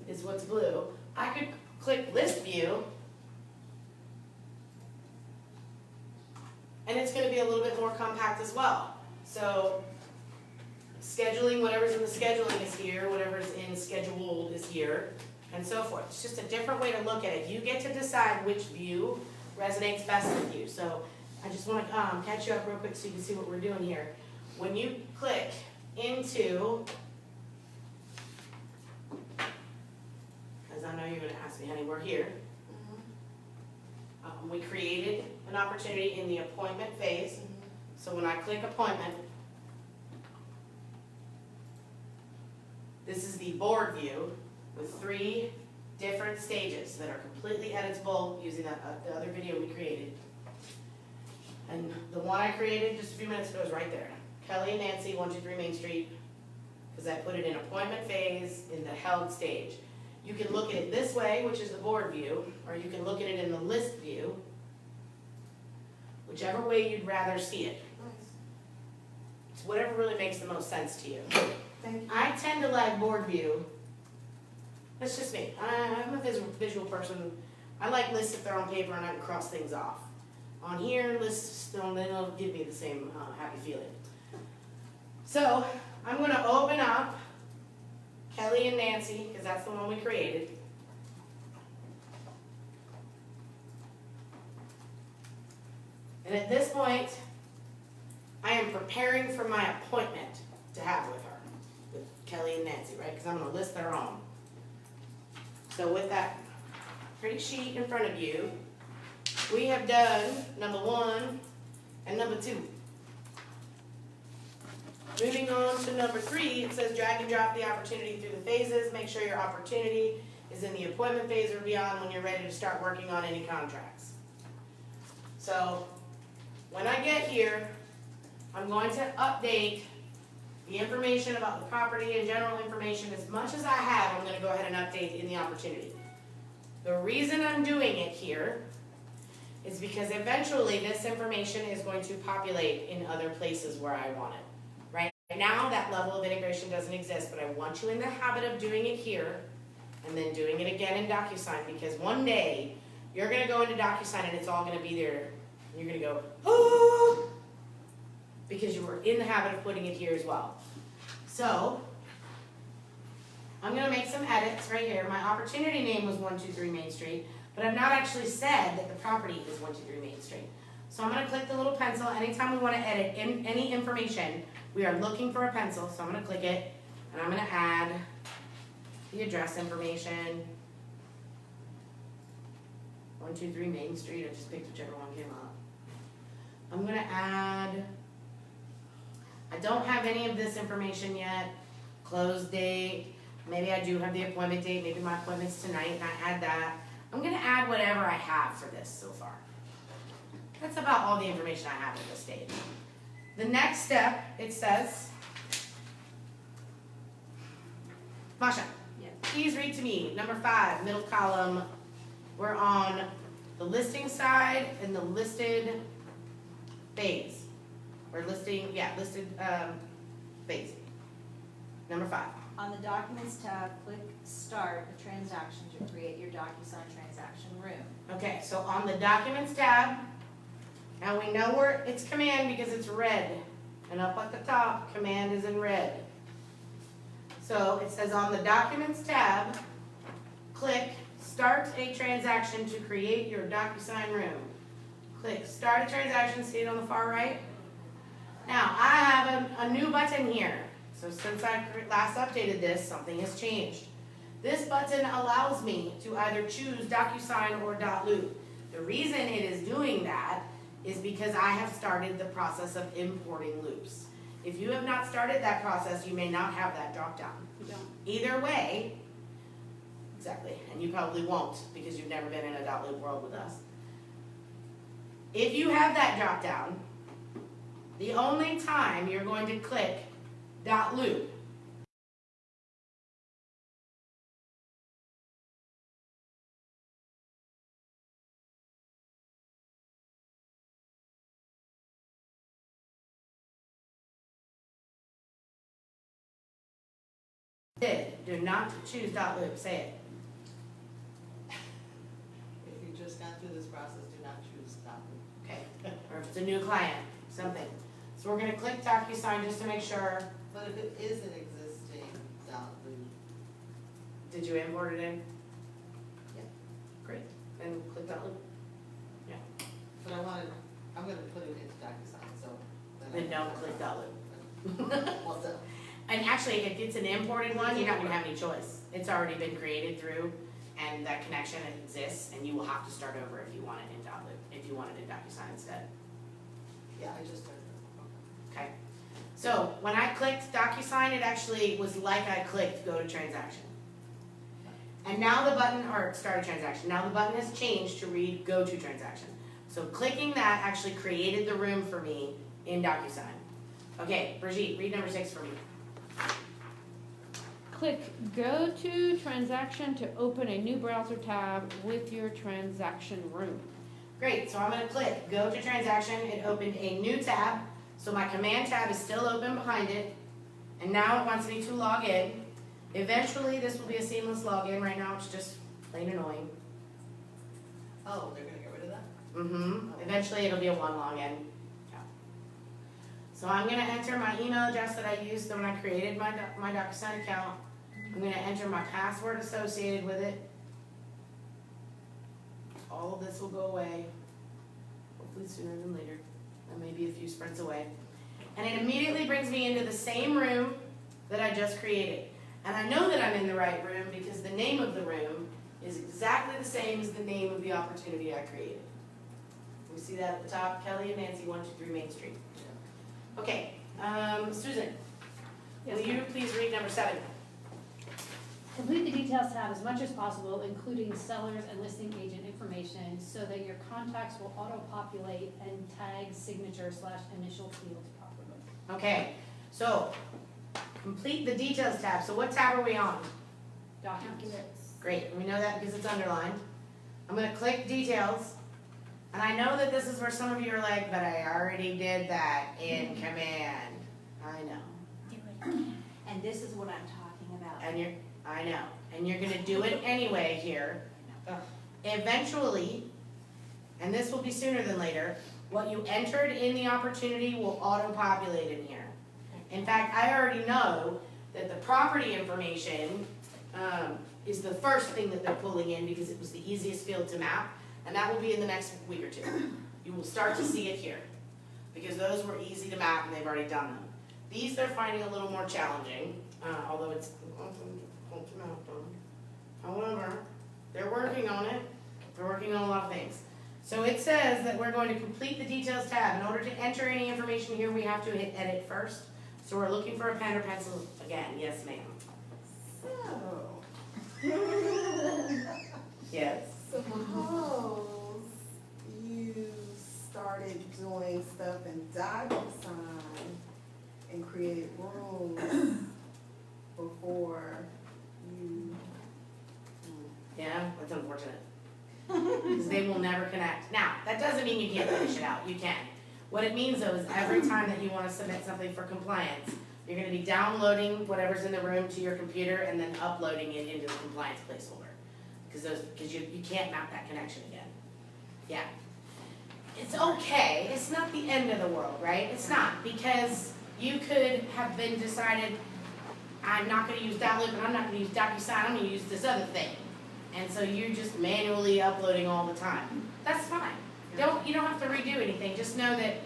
S1: is what's blue. I could click list view, and it's gonna be a little bit more compact as well. So scheduling, whatever's in the scheduling is here, whatever's in scheduled is here, and so forth. It's just a different way to look at it. You get to decide which view resonates best with you. So I just wanna catch you up real quick so you can see what we're doing here. When you click into, because I know you're gonna ask me, honey, we're here. We created an opportunity in the appointment phase. So when I click appointment, this is the board view with 3 different stages that are completely editable using the other video we created. And the one I created just a few minutes ago is right there. Kelly and Nancy, 123 Main Street, because I put it in appointment phase in the held stage. You can look at it this way, which is the board view, or you can look at it in the list view, whichever way you'd rather see it. It's whatever really makes the most sense to you.
S4: Thank you.
S1: I tend to like board view. That's just me. I'm a visual person. I like lists if they're on paper and I can cross things off. On here, lists don't, they don't give me the same happy feeling. So I'm going to open up Kelly and Nancy, because that's the one we created. And at this point, I am preparing for my appointment to have with her, with Kelly and Nancy, right? Because I'm going to list their own. So with that pretty sheet in front of you, we have done number 1 and number 2. Moving on to number 3, it says drag and drop the opportunity through the phases. Make sure your opportunity is in the appointment phase or beyond when you're ready to start working on any contracts. So when I get here, I'm going to update the information about the property and general information as much as I have. I'm going to go ahead and update in the opportunity. The reason I'm doing it here is because eventually this information is going to populate in other places where I want it. Right now, that level of integration doesn't exist, but I want you in the habit of doing it here and then doing it again in DocuSign, because one day you're going to go into DocuSign and it's all going to be there. And you're going to go, oh, because you were in the habit of putting it here as well. So I'm going to make some edits right here. My opportunity name was 123 Main Street, but I've not actually said that the property is 123 Main Street. So I'm going to click the little pencil. Anytime we want to edit any information, we are looking for a pencil. So I'm going to click it, and I'm going to add the address information. 123 Main Street. I just picked whichever one came up. I'm going to add, I don't have any of this information yet. Close date. Maybe I do have the appointment date. Maybe my appointment's tonight, and I add that. I'm going to add whatever I have for this so far. That's about all the information I have at this stage. The next step, it says, Masha,
S3: Yes.
S1: please read to me, number 5, middle column. We're on the listing side and the listed phase. Or listing, listed phase. Number 5.
S3: On the Documents tab, click Start a transaction to create your DocuSign transaction room.
S1: Okay, so on the Documents tab, now we know where it's Command because it's red. And up at the top, Command is in red. So it says on the Documents tab, click Start a transaction to create your DocuSign room. Click Start a transaction, see it on the far right? Now, I have a new button here. So since I last updated this, something has changed. This button allows me to either choose DocuSign or .loop. The reason it is doing that is because I have started the process of importing loops. If you have not started that process, you may not have that drop down.
S4: You don't.
S1: Either way, exactly, and you probably won't because you've never been in a .loop world with us. If you have that drop down, the only time you're going to click .loop Do not choose .loop, say it.
S2: If you just got through this process, do not choose stop.
S1: Okay, or if it's a new client, something. So we're gonna click DocuSign just to make sure.
S2: But if it is an existing dot loop,
S1: Did you import it in?
S2: Yeah.
S1: Great, then click .loop.
S2: but I'm gonna put it into DocuSign, so.
S1: Then don't click .loop.
S2: Well, so,
S1: And actually, if it's an imported one, you're not gonna have any choice. It's already been created through, and that connection exists, and you will have to start over if you want it in .loop, if you want it in DocuSign instead.
S2: yeah, I just started.
S1: Okay, so when I clicked DocuSign, it actually was like I clicked go to transaction. And now the button, or start a transaction, now the button has changed to read go to transaction. So clicking that actually created the room for me in DocuSign. Okay, Brigitte, read number 6 for me.
S7: Click Go to Transaction to open a new browser tab with your transaction room.
S1: Great, so I'm gonna click go to transaction, it opened a new tab, so my command tab is still open behind it, and now it wants me to log in. Eventually, this will be a seamless login, right now it's just plain annoying.
S2: Oh, they're gonna get rid of that?
S1: Eventually it'll be a one login. Yeah. So I'm gonna enter my email address that I used when I created my DocuSign account. I'm gonna enter my password associated with it. All of this will go away, hopefully sooner than later. That may be a few sprints away. And it immediately brings me into the same room that I just created. And I know that I'm in the right room because the name of the room is exactly the same as the name of the opportunity I created. We see that at the top, Kelly and Nancy, 123 Main Street. Okay, Susan, will you please read number 7?
S8: Complete the details tab as much as possible, including sellers and listing agent information, so that your contacts will auto-populate and tag signature/initial fields properly.
S1: Okay, so complete the details tab. So what tab are we on?
S8: Documents.
S1: Great, we know that because it's underlined. I'm gonna click details. And I know that this is where some of you are like, but I already did that in command. I know.
S3: And this is what I'm talking about.
S1: And I know, and you're gonna do it anyway here. Eventually, and this will be sooner than later, what you entered in the opportunity will auto-populate in here. In fact, I already know that the property information is the first thing that they're pulling in because it was the easiest field to map, and that will be in the next week or 2. You will start to see it here, because those were easy to map and they've already done them. These they're finding a little more challenging, although it's to map them. However, they're working on it. They're working on a lot of things. So it says that we're going to complete the details tab. In order to enter any information here, we have to hit edit first. So we're looking for a pen or pencil again. Yes, ma'am. Yes.
S4: Suppose you started doing stuff in DocuSign and created rooms before you.
S1: Yeah, that's unfortunate. Because they will never connect. Now, that doesn't mean you can't finish it out. You can. What it means though is every time that you want to submit something for compliance, you're going to be downloading whatever's in the room to your computer and then uploading it into the compliance placeholder. Because you can't map that connection again. Yeah. It's okay. It's not the end of the world, right? It's not, because you could have been decided, I'm not going to use .loop and I'm not going to use DocuSign, I'm going to use this other thing. And so you're just manually uploading all the time. That's fine. You don't have to redo anything. Just know that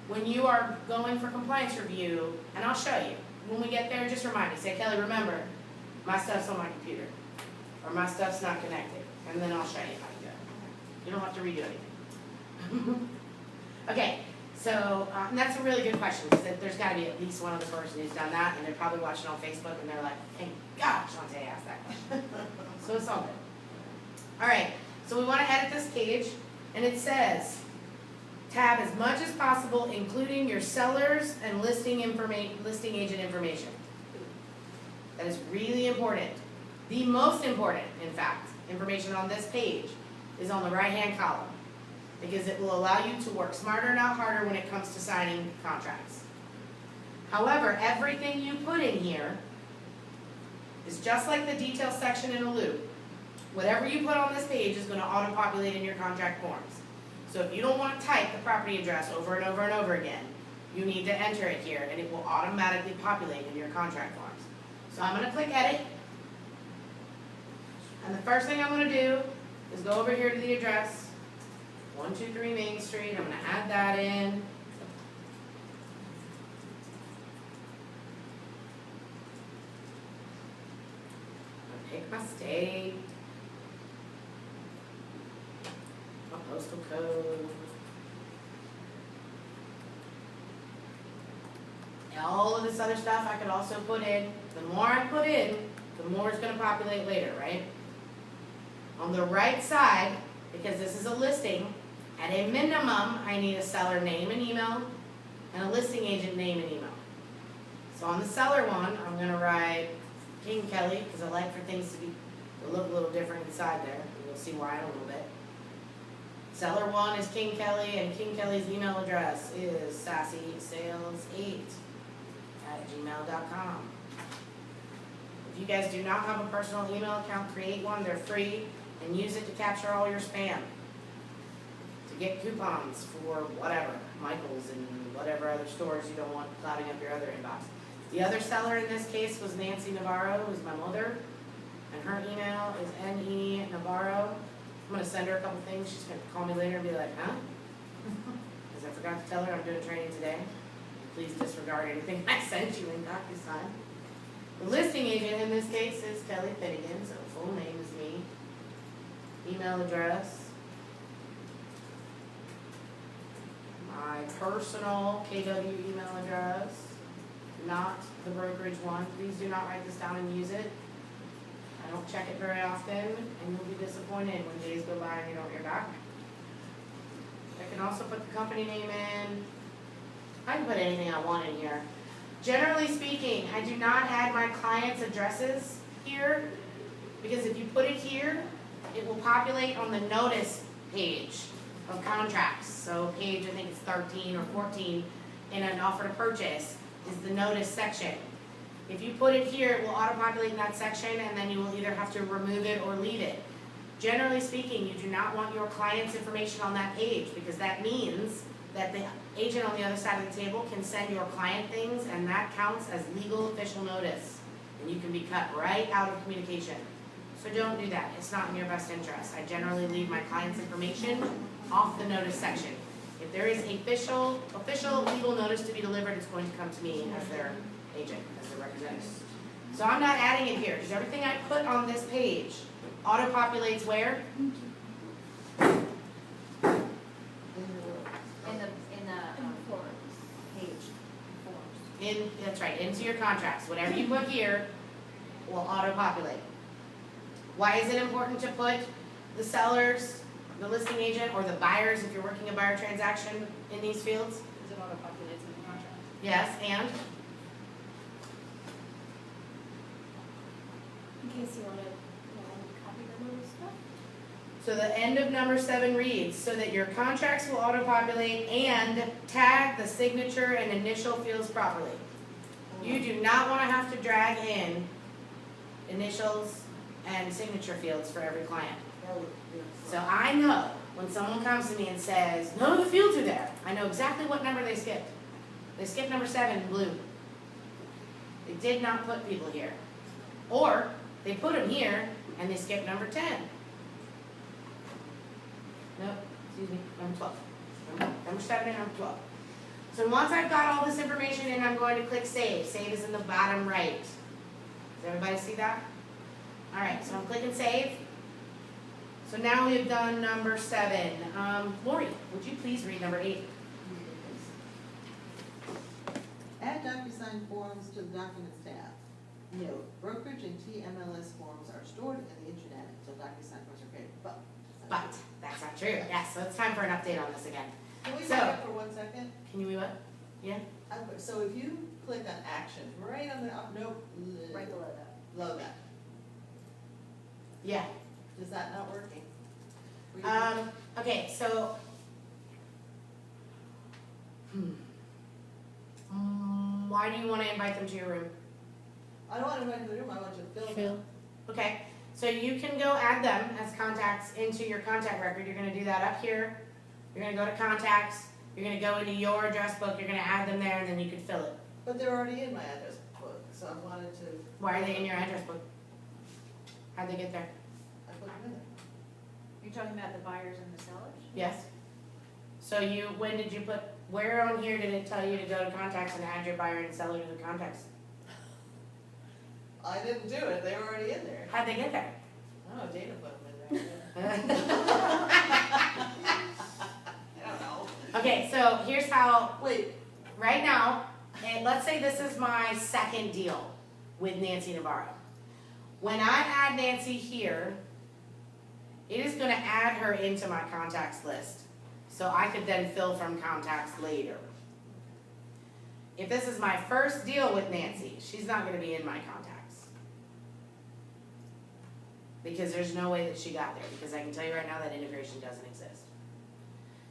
S1: when you are going for compliance review, and I'll show you, when we get there, just remind me. Say, Kelly, remember, my stuff's on my computer. Or my stuff's not connected. And then I'll show you how to do it. You don't have to redo anything. Okay, so and that's a really good question, because there's got to be at least one other person who's done that, and they're probably watching on Facebook, and they're like, thank God Shantae asked that question. So it's all good. All right, so we want to edit this page, and it says, tab as much as possible, including your sellers and listing agent information. That is really important. The most important, in fact, information on this page is on the right-hand column, because it will allow you to work smarter, not harder, when it comes to signing contracts. However, everything you put in here is just like the details section in a loop. Whatever you put on this page is gonna auto-populate in your contract forms. So if you don't wanna type the property address over and over and over again, you need to enter it here and it will automatically populate in your contract forms. So I'm gonna click edit. And the first thing I'm gonna do is go over here to the address, 123 Main Street, I'm gonna add that in. Pick my state, my postal code. And all of this other stuff I could also put in. The more I put in, the more it's gonna populate later, right? On the right side, because this is a listing, at a minimum, I need a seller name and email, and a listing agent name and email. So on the seller one, I'm gonna write King Kelly, because I like for things to look a little different inside there. You'll see why in a little bit. Seller one is King Kelly, and King Kelly's email address is sassysales8@gmail.com. If you guys do not have a personal email account, create one. They're free, and use it to capture all your spam. To get coupons for whatever, Michael's and whatever other stores you don't want clouding up your other inbox. The other seller in this case was Nancy Navarro, who's my mother, and her email is NE Navarro. I'm gonna send her a couple things, she's gonna call me later and be like, huh? Because I forgot to tell her I'm doing training today. Please disregard anything I sent you in DocuSign. The listing agent in this case is Kelly Finnegan, so full name is me. Email address. My personal KW email address. Not the brokerage one. Please do not write this down and use it. I don't check it very often, and you'll be disappointed when days go by and you don't hear back. I can also put the company name in. I can put anything I want in here. Generally speaking, I do not add my clients' addresses here, because if you put it here, it will populate on the notice page of contracts. So page, I think it's 13 or 14, in an offer to purchase is the notice section. If you put it here, it will auto-populate in that section, and then you will either have to remove it or leave it. Generally speaking, you do not want your client's information on that page, because that means that the agent on the other side of the table can send your client things, and that counts as legal official notice. And you can be cut right out of communication. So don't do that, it's not in your best interest. I generally leave my client's information off the notice section. If there is a official legal notice to be delivered, it's going to come to me as their agent, as their representative. So I'm not adding it here, because everything I put on this page auto-populates where?
S3: Page forms.
S1: That's right, into your contracts. Whatever you put here will auto-populate. Why is it important to put the sellers, the listing agent, or the buyers, if you're working a buyer transaction, in these fields?
S6: Because it auto-populates in the contract.
S1: Yes, and?
S5: In case you wanna copy them and stuff.
S1: So the end of number 7 reads, so that your contracts will auto-populate and tag the signature and initial fields properly. You do not want to have to drag in initials and signature fields for every client. So I know when someone comes to me and says, none of the fields are there, I know exactly what number they skipped. They skipped number 7 in blue. They did not put people here. Or they put them here and they skipped number 10. Nope, excuse me, number 12. Number 7 and number 12. So once I've got all this information in, I'm going to click save. Save is in the bottom right. Does everybody see that? All right, so I'm clicking save. So now we've done number 7. Lori, would you please read number 8?
S2: Add DocuSign forms to the Documents tab. Note, brokerage and TMLS forms are stored in the intranet until DocuSign forms are created, but.
S1: But that's not true. Yes, so it's time for an update on this again.
S2: Can we
S1: So-
S2: back up for 1 second?
S1: Can you what? Yeah?
S2: So if you click on actions, right on the, nope.
S3: Right below that.
S2: Below that,
S1: Yeah.
S2: is that not working?
S1: Okay, so. Why do you want to invite them to your room?
S2: I don't want to go into the room, I want you to fill
S7: Phil?
S2: them.
S1: Okay, so you can go add them as contacts into your contact record. You're gonna do that up here. You're gonna go to contacts, you're gonna go into your address book, you're gonna add them there, and then you can fill it.
S2: But they're already in my address book, so I wanted to,
S1: Why are they in your address book? How'd they get there?
S2: I put them in there.
S3: You're talking about the buyers and the sellers?
S1: Yes? So when did you put, where on here did it tell you to go to contacts and add your buyer and seller to the contacts?
S2: I didn't do it, they were already in there.
S1: How'd they get there?
S2: Oh, Dana put them in there. I don't know.
S1: Okay, so here's how,
S2: Wait,
S1: right now, and let's say this is my second deal with Nancy Navarro. When I add Nancy here, it is gonna add her into my contacts list, so I could then fill from contacts later. If this is my first deal with Nancy, she's not gonna be in my contacts. Because there's no way that she got there, because I can tell you right now that integration doesn't exist.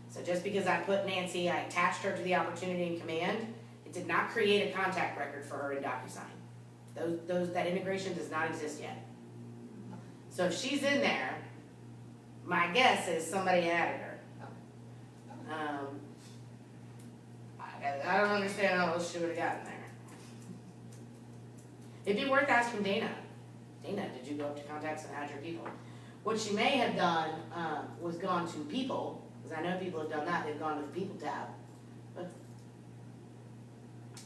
S1: So just because I put Nancy, I attached her to the opportunity in command, it did not create a contact record for her in DocuSign. That integration does not exist yet. So if she's in there, my guess is somebody added her. I don't understand how else she would have gotten there. It'd be worth asking Dana. Dana, did you go up to contacts and add your people? What she may have done was gone to people, because I know people have done that. They've gone to the people tab,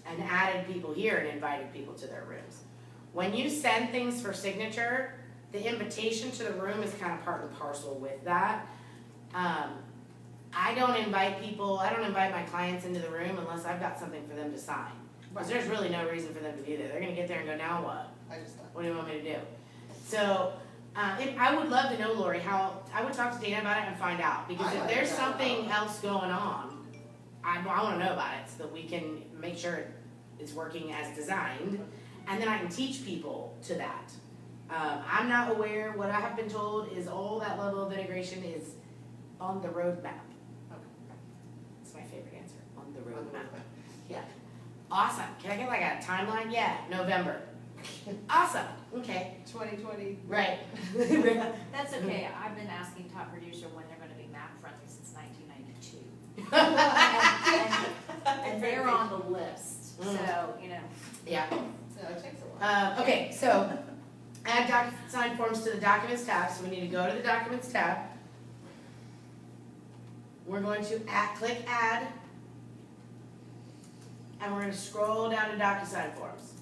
S1: and added people here and invited people to their rooms. When you send things for signature, the invitation to the room is kind of part and parcel with that. I don't invite my clients into the room unless I've got something for them to sign. Because there's really no reason for them to be there. They're gonna get there and go, now what?
S2: I just thought.
S1: What do you want me to do? So, I would love to know, Lori, I would talk to Dana about it and find out. Because if there's something else going on, I wanna know about it so that we can make sure it's working as designed. And then I can teach people to that. I'm not aware, what I have been told is all that level of integration is on the roadmap. That's my favorite answer, on the roadmap. Yeah. Awesome. Can I get like a timeline? Yeah, November. Awesome. Okay.
S2: 2020.
S1: Right.
S3: That's okay, I've been asking top producer when they're gonna be map friendly since 1992. And they're on the list, so, you know.
S1: Yeah.
S2: No, it takes a while.
S1: Okay, so add DocuSign forms to the Documents tab. So we need to go to the Documents tab. We're going to click Add. And we're going to scroll down to DocuSign forms.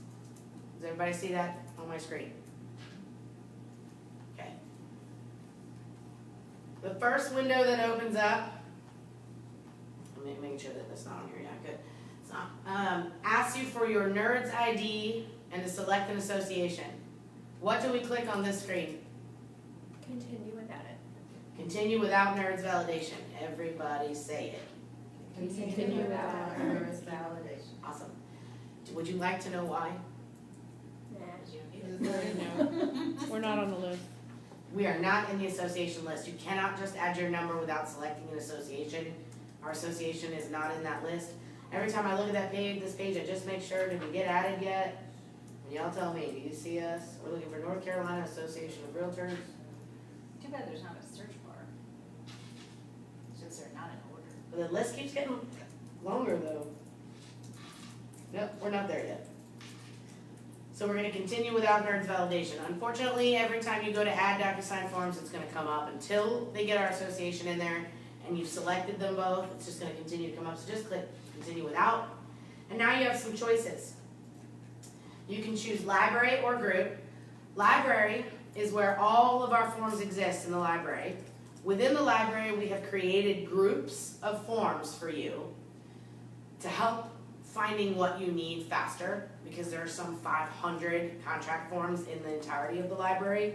S1: Does everybody see that on my screen? Okay. The first window that opens up, I'm making sure that that's not on here. Yeah, good. It's not. Asks you for your NERDS ID and to select an association. What do we click on this screen?
S5: Continue without it.
S1: Continue without NERDS validation. Everybody say it.
S5: Continue without
S2: NERDS validation.
S1: Awesome. Would you like to know why?
S7: We're not on the list.
S1: We are not in the association list. You cannot just add your number without selecting an association. Our association is not in that list. Every time I look at this page, I just make sure, did we get added yet? And y'all tell me, do you see us? We're looking for North Carolina Association of Realtors.
S3: Too bad there's not a search bar, since they're not in order.
S1: But the list keeps getting longer though. Nope, we're not there yet. So we're gonna continue without NERDS validation. Unfortunately, every time you go to add DocuSign forms, it's gonna come up until they get our association in there and you've selected them both, it's just gonna continue to come up. So just click continue without. And now you have some choices. You can choose library or group. Library is where all of our forms exist in the library. Within the library, we have created groups of forms for you to help finding what you need faster, because there are some 500 contract forms in the entirety of the library.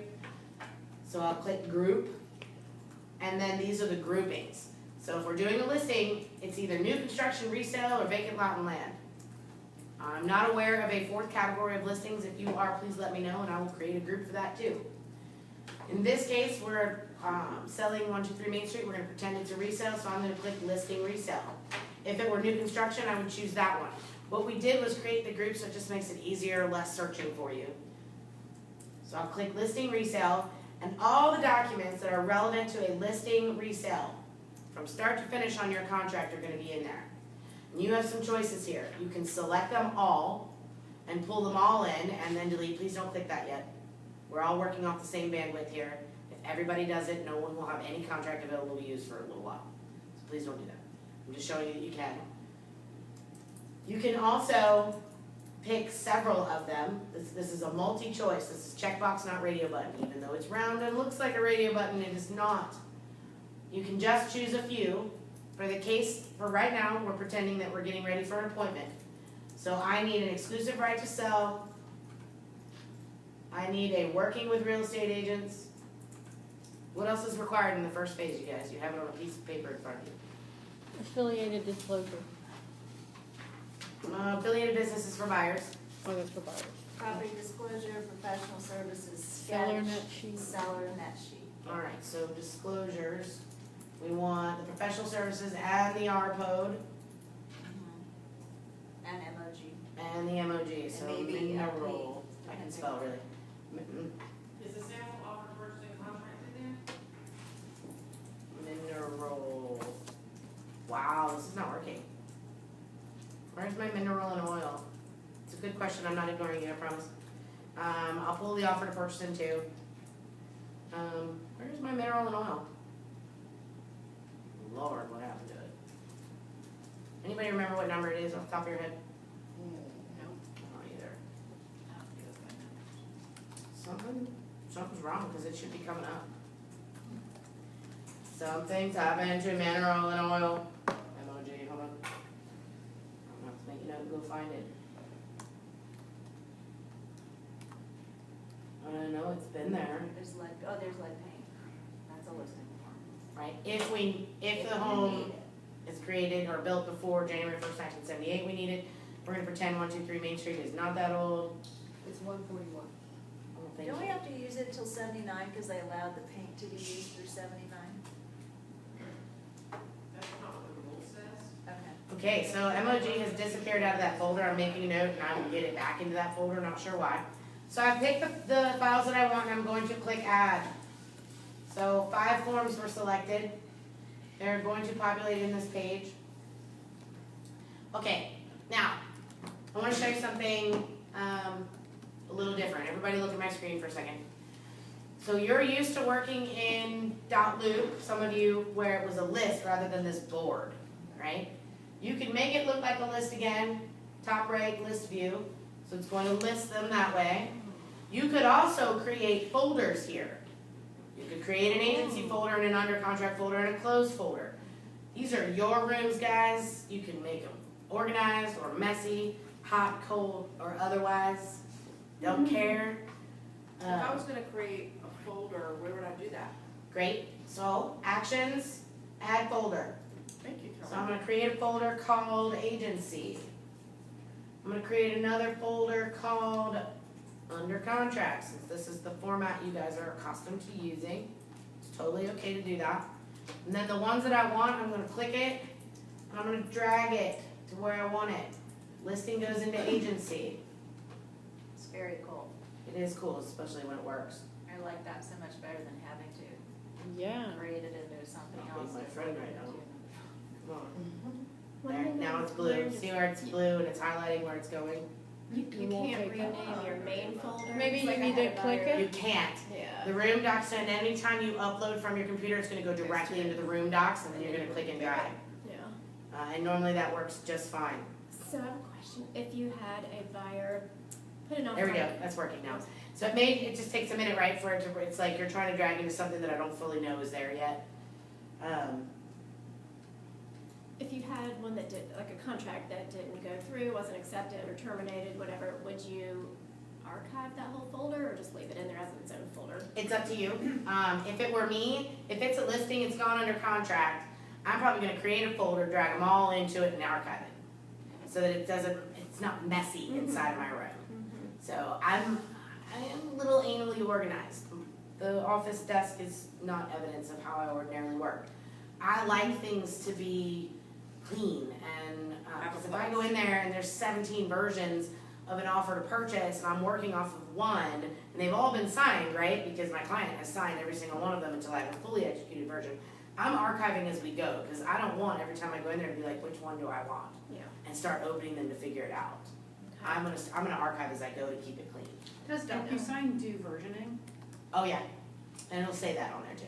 S1: So I'll click group, and then these are the groupings. So if we're doing a listing, it's either new construction, resale, or vacant lot and land. I'm not aware of a fourth category of listings. If you are, please let me know and I will create a group for that too. In this case, we're selling 123 Main Street. We're going to pretend it's a resale, so I'm going to click listing resale. If it were new construction, I would choose that one. What we did was create the group so it just makes it easier, less searching for you. So I'll click listing resale, and all the documents that are relevant to a listing resale, from start to finish on your contract, are gonna be in there. And you have some choices here. You can select them all and pull them all in and then delete. Please don't click that yet. We're all working off the same bandwidth here. If everybody does it, no one will have any contract available to use for a little while. So please don't do that. I'm just showing you that you can. You can also pick several of them. This is a multi-choice. This is checkbox, not radio button. Even though it's round and looks like a radio button, it is not. You can just choose a few. For the case, for right now, we're pretending that we're getting ready for an appointment. So I need an exclusive right to sell. I need a working with real estate agents. What else is required in the first phase, you guys? You have it on a piece of paper in front of you.
S7: Affiliated disclosure,
S1: Affiliated businesses for buyers.
S7: oh, that's for buyers.
S3: Property disclosure, professional services,
S7: Seller
S3: sketch,
S7: net sheet.
S3: seller net sheet.
S1: Alright, so disclosures. We want the professional services and the R-code
S3: And MOG.
S1: and the MOG, so
S3: maybe
S1: mineral. I can spell really.
S6: Is the sample offer purchasing contract in there?
S1: Mineral. Wow, this is not working. Where's my mineral and oil? It's a good question, I'm not ignoring you, I promise. I'll pull the offer to purchase in too. Where's my mineral and oil? Lord, what happened to it? Anybody remember what number it is off the top of your head? No, not either. Something's wrong, because it should be coming up. Something's happened to mineral and oil. MOG, hold on. I'm gonna have to make a note and go find it. I don't know, it's been there,
S3: There's lead paint. That's a listing form.
S1: right? If the
S3: you
S1: home
S3: need it.
S1: is created or built before January 1st, 1978, we need it. We're gonna pretend 123 Main Street is not that old.
S2: It's 141.
S1: I don't think
S3: Don't we
S1: so.
S3: have to use it till 79 because they allowed the paint to be used through 79?
S6: That's not what the rule says.
S3: Okay.
S1: Okay, so MOG has disappeared out of that folder. I'm making a note and I will get it back into that folder, not sure why. So I picked the files that I want and I'm going to click add. So 5 forms were selected. They're going to populate in this page. Okay, now, I want to show you something a little different. Everybody look at my screen for a second. So you're used to working in .loop, some of you, where it was a list rather than this board, right? You can make it look like a list again, top right, list view. So it's going to list them that way. You could also create folders here. You could create an agency folder and an under contract folder and a closed folder. These are your rooms, guys. You can make them organized or messy, hot, cold, or otherwise. Don't care.
S6: If I was gonna create a folder, where would I do that?
S1: Great. So actions, add folder.
S6: Thank you,
S1: So I'm gonna create a folder called agency. I'm gonna create another folder called under contract, since this is the format you guys are accustomed to using. It's totally okay to do that. And then the ones that I want, I'm gonna click it, and I'm gonna drag it to where I want it. Listing goes into agency.
S3: It's very cool.
S1: It is cool, especially when it works.
S3: I like that so much better than having to
S7: Yeah.
S3: create it into something
S1: I'll be
S3: else.
S1: my
S3: or
S1: friend
S3: put it
S1: right now.
S3: into-
S1: Come on.
S5: One
S1: There,
S5: thing
S1: now
S5: I've
S1: it's blue.
S5: learned
S1: See
S5: is
S1: where it's blue and it's highlighting where it's going?
S5: You
S7: You won't
S5: can't
S7: take that.
S5: rename your main folder.
S7: Maybe
S5: It's
S7: you
S5: like I
S7: need
S5: had
S7: to
S5: a
S7: click
S5: buyer-
S1: You can't.
S5: Yeah.
S1: The room docs, and anytime you upload from your computer, it's gonna go directly into the room docs, and then you're gonna click and drag.
S5: Yeah.
S1: And normally that works just fine.
S5: So I have a question. If you had a buyer put an offer.
S1: There we go, that's working now. So it just takes a minute, right, for it to, it's like you're trying to drag into something that I don't fully know is there yet.
S5: If you had one that did, like a contract that didn't go through, wasn't accepted or terminated, whatever, would you archive that whole folder or just leave it in there as its own folder?
S1: It's up to you. If it were me, if it's a listing, it's gone under contract, I'm probably gonna create a folder, drag them all into it and archive it. So that it doesn't, it's not messy inside my room. So I am a little anally organized. The office desk is not evidence of how I ordinarily work. I like things to be clean and, cause if I go in there and there's 17 versions of an offer to purchase and I'm working off of one, and they've all been signed, right? Because my client has signed every single one of them until I have a fully executed version. I'm archiving as we go, cause I don't want every time I go in there to be like, which one do I want?
S5: Yeah.
S1: And start opening them to figure it out.
S5: Okay.
S1: I'm gonna archive as I go to keep it clean.
S7: Does DocuSign do versioning?
S1: Oh, yeah, and it'll say that on there too.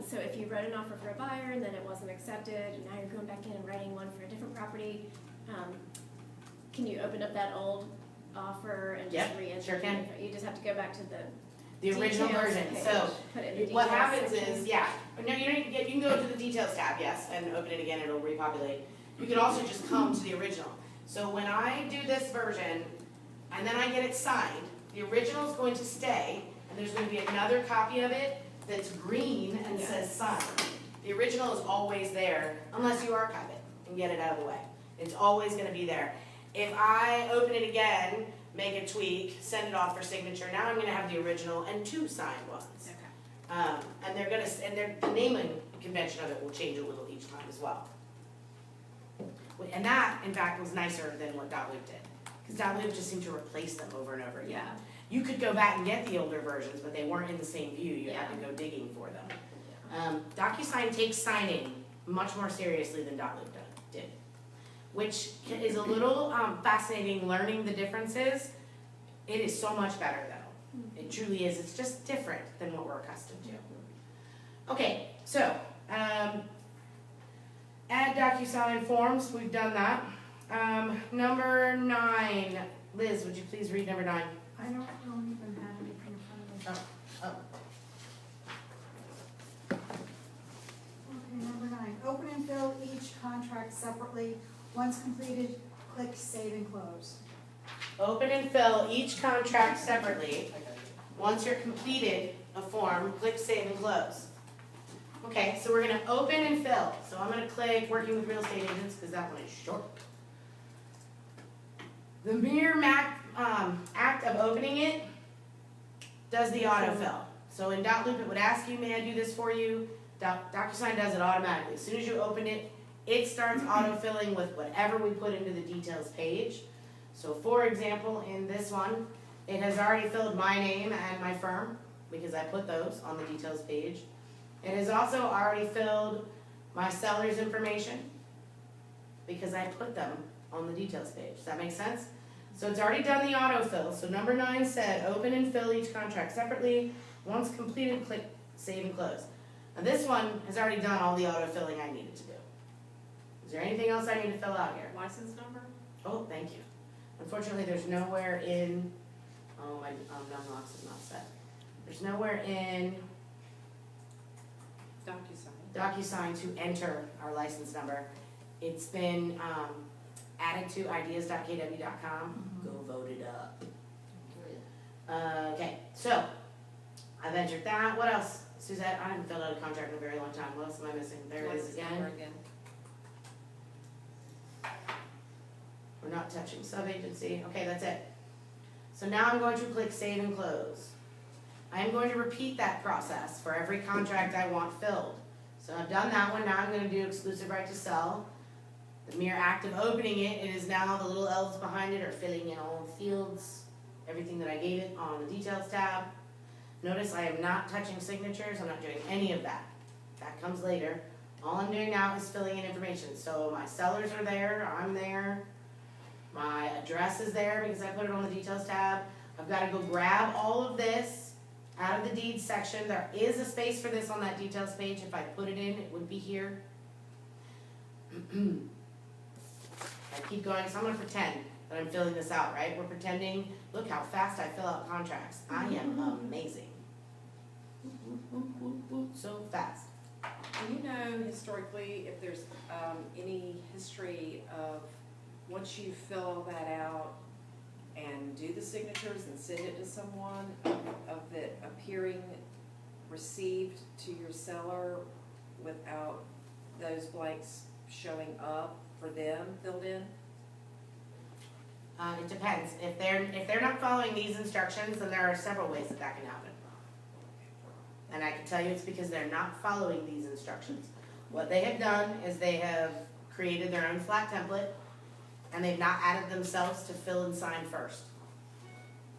S5: So if you wrote an offer for a buyer and then it wasn't accepted, and now you're going back in and writing one for a different property, can you open up that old offer and just
S1: Yep,
S5: re-enter?
S1: sure can.
S5: You just have to go back to the
S1: The original
S5: details
S1: version,
S5: page,
S1: so
S5: put it in the
S1: what
S5: details
S1: happens
S5: section.
S1: is, yeah, no, you don't, you can go to the details tab, yes, and open it again, it'll repopulate. You can also just come to the original. So when I do this version, and then I get it signed, the original is going to stay, and there's gonna be another copy of it that's green and says signed. The original is always there, unless you archive it and get it out of the way. It's always gonna be there. If I open it again, make a tweak, send it off for signature, now I'm gonna have the original and 2 signed ones.
S5: Okay.
S1: And they're gonna, the naming convention of it will change a little each time as well. And that, in fact, was nicer than what .loop did, because .loop just seemed to replace them over and over again.
S5: Yeah.
S1: You could go back and get the older versions, but they weren't in the same view, you had to go digging for them. DocuSign takes signing much more seriously than .loop did, which is a little fascinating learning the differences. It is so much better though, it truly is, it's just different than what we're accustomed to. Okay, so, add DocuSign forms, we've done that. Number 9, Liz, would you please read number 9?
S8: I don't even have anything in front of me.
S1: Oh,
S9: Okay, number 9, open and fill each contract separately. Once completed, click Save and Close.
S1: open and fill each contract separately. Once you're completed a form, click Save and Close. Okay, so we're gonna open and fill. So I'm gonna click Working with Real Estate Agents, because that one is short. The mere act of opening it does the autofill. So in .loop, it would ask you, may I do this for you? DocuSign does it automatically. As soon as you open it, it starts autofilling with whatever we put into the details page. So for example, in this one, it has already filled my name and my firm, because I put those on the details page. It has also already filled my seller's information, because I put them on the details page. Does that make sense? So it's already done the autofill. So number 9 said, open and fill each contract separately. Once completed, click Save and Close. Now this one has already done all the autofilling I needed to do. Is there anything else I need to fill out here?
S6: License number?
S1: Oh, thank you. Unfortunately, there's nowhere in, oh, my numlocks is not set. There's nowhere in DocuSign to enter our license number. It's been added to ideas.kw.com. Go vote it up. Okay, so I've entered that. What else? Suzette, I haven't filled out a contract in a very long time. What else am I missing? There it is
S6: License number
S1: again. We're not touching sub-agency. Okay, that's it. So now I'm going to click Save and Close. I am going to repeat that process for every contract I want filled. So I've done that one, now I'm gonna do exclusive right to sell. The mere act of opening it, it is now the little L's behind it are filling in all the fields, everything that I gave it on the details tab. Notice I am not touching signatures, I'm not doing any of that. That comes later. All I'm doing now is filling in information. So my sellers are there, I'm there. My address is there because I put it on the details tab. I've gotta go grab all of this out of the deeds section. There is a space for this on that details page. If I put it in, it would be here. I keep going, so I'm gonna pretend that I'm filling this out, right? We're pretending, look how fast I fill out contracts. I am amazing. So fast.
S6: Do you know historically if there's any history of, once you fill all that out and do the signatures and send it to someone, of it appearing received to your seller without those blanks showing up for them filled in?
S1: It depends. If they're not following these instructions, then there are several ways that can happen. And I can tell you it's because they're not following these instructions. What they have done is they have created their own flat template, and they've not added themselves to fill and sign first.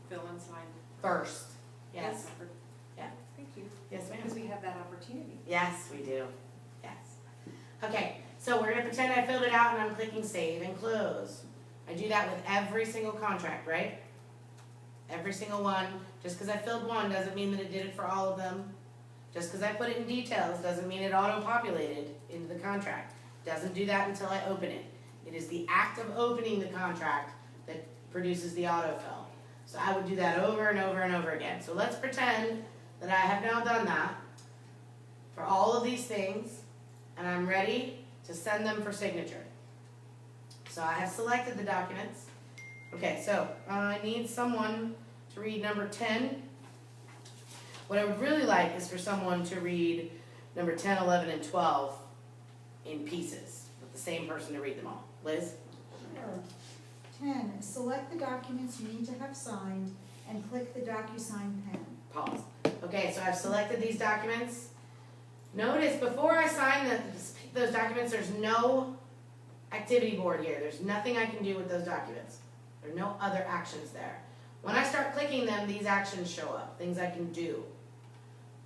S6: Fill and sign.
S1: First, yes, Yeah.
S6: Thank you.
S1: yes ma'am.
S6: Because we have that opportunity.
S1: Yes, we do, yes. Okay, so we're gonna pretend I filled it out and I'm clicking save and close. I do that with every single contract, right? Every single one. Just because I filled one doesn't mean that it did it for all of them. Just because I put it in details doesn't mean it auto-populated into the contract. Doesn't do that until I open it. It is the act of opening the contract that produces the autofill. So I would do that over and over and over again. So let's pretend that I have now done that for all of these things, and I'm ready to send them for signature. So I have selected the documents. Okay, so I need someone to read number 10. What I would really like is for someone to read number 10, 11, and 12 in pieces, with the same person to read them all. Liz?
S9: Sure. 10, select the documents you need to have signed and click the DocuSign pen.
S1: Pause. Okay, so I've selected these documents. Notice before I sign those documents, there's no activity board here. There's nothing I can do with those documents. There are no other actions there. When I start clicking them, these actions show up, things I can do.